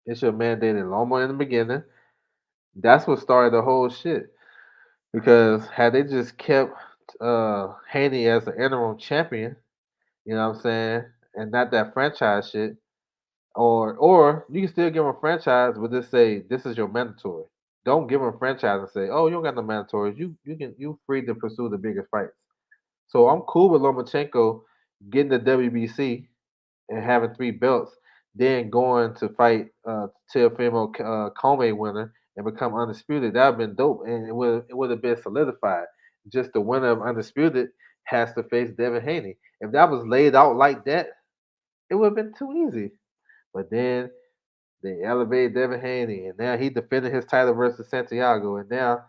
They should have mandated Loma in the beginning. That's what started the whole shit. Because had they just kept Haney as the interim champion, you know what I'm saying, and not that franchise shit, or you can still give him a franchise, but just say this is your mandatory. Don't give him a franchise and say, oh, you don't got no mandatories. You free to pursue the biggest fights. So I'm cool with Lomachenko getting the WBC and having 3 belts, then going to fight Teofimo Kome winner and become undisputed. That would have been dope, and it would have been solidified. Just the winner of undisputed has to face Devin Haney. If that was laid out like that, it would have been too easy. But then they elevated Devin Haney, and now he defended his title versus Santiago, and now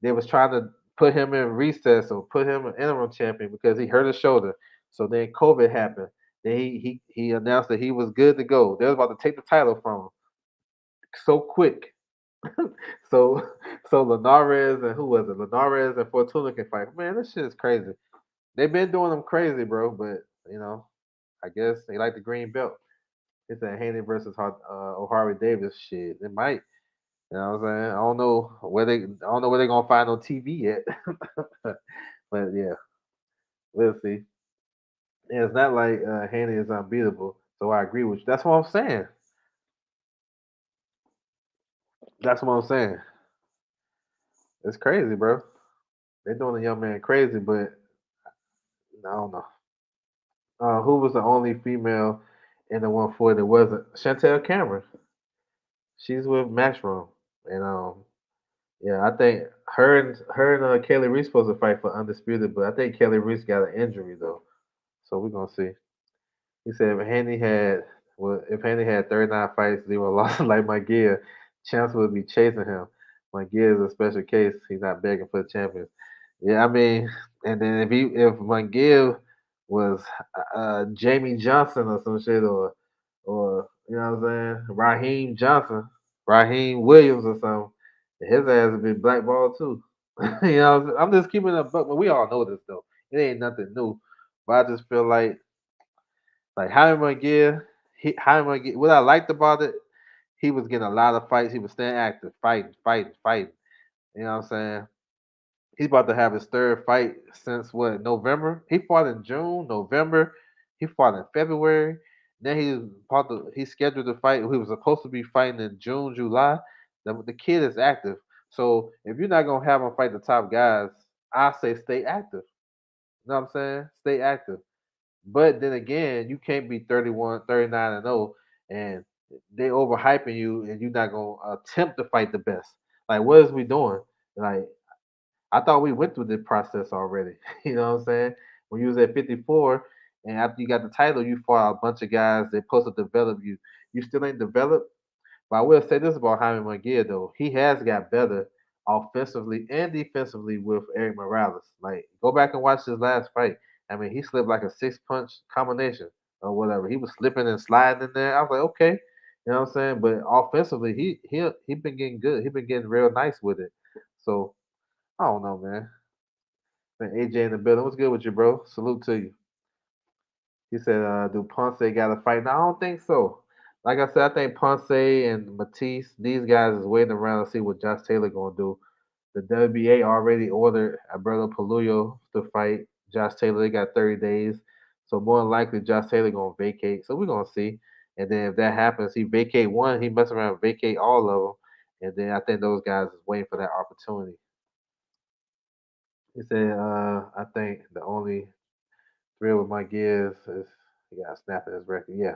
they was trying to put him in recess or put him an interim champion because he hurt his shoulder. So then COVID happened. Then he announced that he was good to go. They was about to take the title from him so quick. So so Linares and who was it? Linares and Fortuna can fight. Man, this shit is crazy. They've been doing them crazy, bro. But you know, I guess they like the green belt. It's that Haney versus O'Hara Davis shit. It might. You know what I'm saying? I don't know where they gonna find on TV yet. But yeah, we'll see. Yeah, it's not like Haney is unbeatable. So I agree with you. That's what I'm saying. That's what I'm saying. It's crazy, bro. They're doing the young man crazy, but I don't know. Who was the only female in the 140 that wasn't Chantel Cameron? She's with Matchroom, and yeah, I think her and Kelly Reese supposed to fight for undisputed, but I think Kelly Reese got an injury though, so we're gonna see. He said if Haney had 39 fights, 0 losses like McGill, Chance would be chasing him. McGill is a special case. He's not begging for the champions. Yeah, I mean, and then if McGill was Jamie Johnson or some shit or you know what I'm saying, Raheem Johnson, Raheem Williams or something, his ass would be blackballed too. You know, I'm just keeping it a buck, but we all know this though. It ain't nothing new. But I just feel like Jaime McGill, Jaime McGill, what I liked about it, he was getting a lot of fights. He was staying active, fighting, fighting, fighting. You know what I'm saying? He's about to have his third fight since what, November? He fought in June, November. He fought in February. Then he scheduled to fight. He was supposed to be fighting in June, July. The kid is active. So if you're not gonna have him fight the top guys, I say stay active. You know what I'm saying? Stay active. But then again, you can't be 31, 39 and 0 and they overhyping you and you're not going to attempt to fight the best. Like, what is we doing? Like, I thought we went through this process already. You know what I'm saying? When you was at 54 and after you got the title, you fought a bunch of guys that supposed to develop you. You still ain't developed. But I will say this about Jaime Munguia though. He has got better offensively and defensively with Eric Morales. Like go back and watch his last fight. I mean, he slipped like a 6 punch combination or whatever. He was slipping and sliding in there. I was like, okay. You know what I'm saying? But offensively, he been getting good. He been getting real nice with it. So I don't know, man. Man, AJ in the building. What's good with you, bro? Salute to you. He said, "Do Ponce got to fight?" No, I don't think so. Like I said, I think Ponce and Matisse, these guys is waiting around to see what Josh Taylor gonna do. The WBA already ordered Alberto Paluyo to fight Josh Taylor. They got 30 days, so more than likely Josh Taylor gonna vacate. So we're gonna see. And then if that happens, he vacate one, he mess around and vacate all of them. And then I think those guys is waiting for that opportunity. He said, I think the only thrill with my gears is he got a snap in his record. Yeah,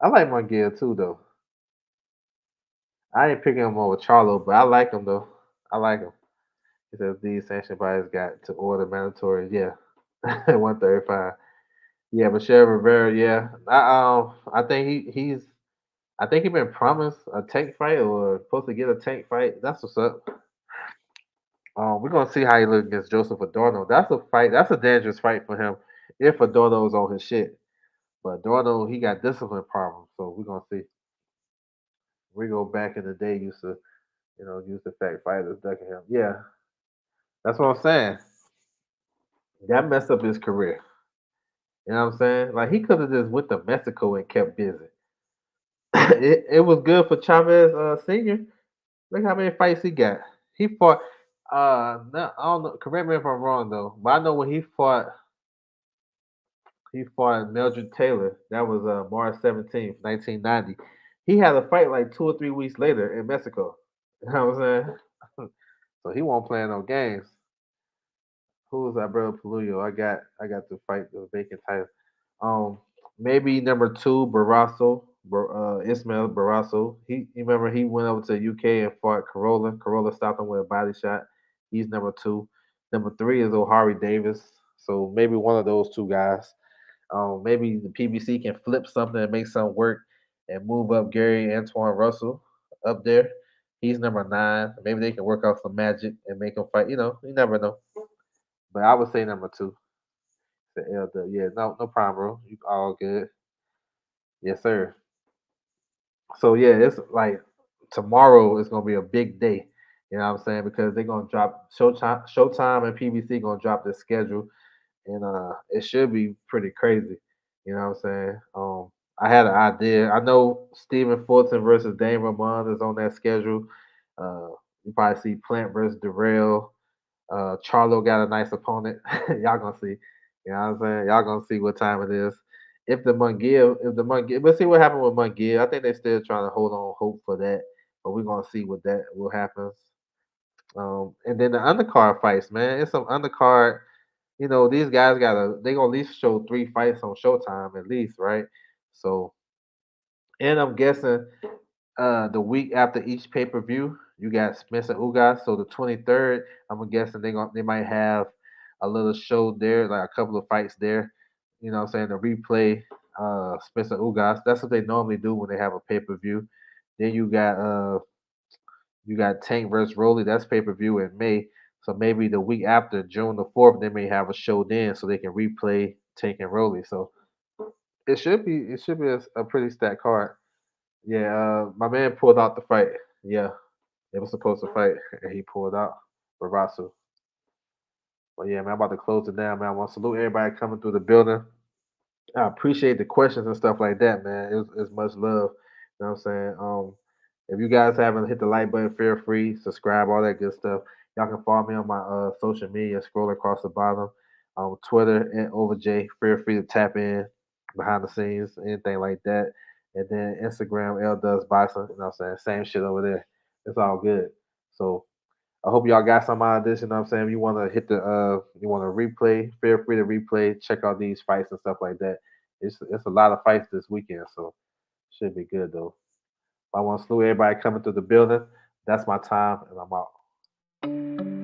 I like my gear too, though. I ain't picking him over Charlo, but I like him though. I like him. He says these sanctioned bodies got to order mandatory. Yeah, 135. Yeah, Michelle Rivera. Yeah, I think I think he been promised a tank fight or supposed to get a tank fight. That's what's up. We're gonna see how he look against Joseph Adorno. That's a fight. That's a dangerous fight for him if Adorno's on his shit. But Adorno, he got discipline problems, so we're gonna see. We go back in the day used to, use the fact fighters ducking him. Yeah, that's what I'm saying. That messed up his career. You know what I'm saying? Like he could have just went to Mexico and kept busy. It was good for Chavez Senior. Look how many fights he got. He fought. No, I don't know. Correct me if I'm wrong though, but I know when he fought Mildred Taylor. That was March 17th, 1990. He had a fight like 2 or 3 weeks later in Mexico. You know what I'm saying? So he won't play no games. Who was that, brother Paluyo? I got to fight the vacant title. Um, maybe number two, Barrasso, Ismail Barrasso. You remember he went over to UK and fought Corolla. Corolla stopped him with a body shot. He's number two. Number three is O'Hari Davis. So maybe one of those two guys. Maybe the PBC can flip something and make something work and move up Gary Antoine Russell up there. He's number nine. Maybe they can work out some magic and make him fight. You never know. But I would say number two, the elder. Yeah, no problem, bro. You all good. Yes, sir. So yeah, it's like tomorrow is gonna be a big day. You know what I'm saying? Because they're gonna drop Showtime and PBC gonna drop their schedule, and it should be pretty crazy. You know what I'm saying? I had an idea. I know Stephen Fulton versus Dane Ramon is on that schedule. Uh, you probably see Plant versus Darrell. Charlo got a nice opponent. Y'all gonna see. You know what I'm saying? Y'all gonna see what time it is. If the Mungill, we'll see what happened with Mungill. I think they're still trying to hold on hope for that, but we're gonna see what happens. And then the undercard fights, man. It's some undercard. These guys they gonna at least show three fights on Showtime at least, right? So, and I'm guessing the week after each pay per view, you got Spencer Ugas. So the 23rd, I'm guessing they might have a little show there, like a couple of fights there. You know what I'm saying? To replay Spencer Ugas. That's what they normally do when they have a pay per view. Then you got Tank versus Rolly. That's pay per view in May. So maybe the week after, June the 4th, they may have a show then, so they can replay Tank and Rolly. So it should be a pretty stacked card. Yeah, my man pulled out the fight. Yeah, they were supposed to fight, and he pulled out Barasu. But yeah, man, I'm about to close it down, man. I want to salute everybody coming through the building. I appreciate the questions and stuff like that, man. It's much love. You know what I'm saying? If you guys haven't hit the like button, feel free, subscribe, all that good stuff. Y'all can follow me on my social media, scroll across the bottom. Twitter and OverJ. Feel free to tap in behind the scenes, anything like that. And then Instagram, L Does Boxing. You know what I'm saying? Same shit over there. It's all good. So I hope y'all got some out of this. You know what I'm saying? If you want to you want to replay, feel free to replay. Check out these fights and stuff like that. It's a lot of fights this weekend, so should be good though. I want to salute everybody coming through the building. That's my time, and I'm out.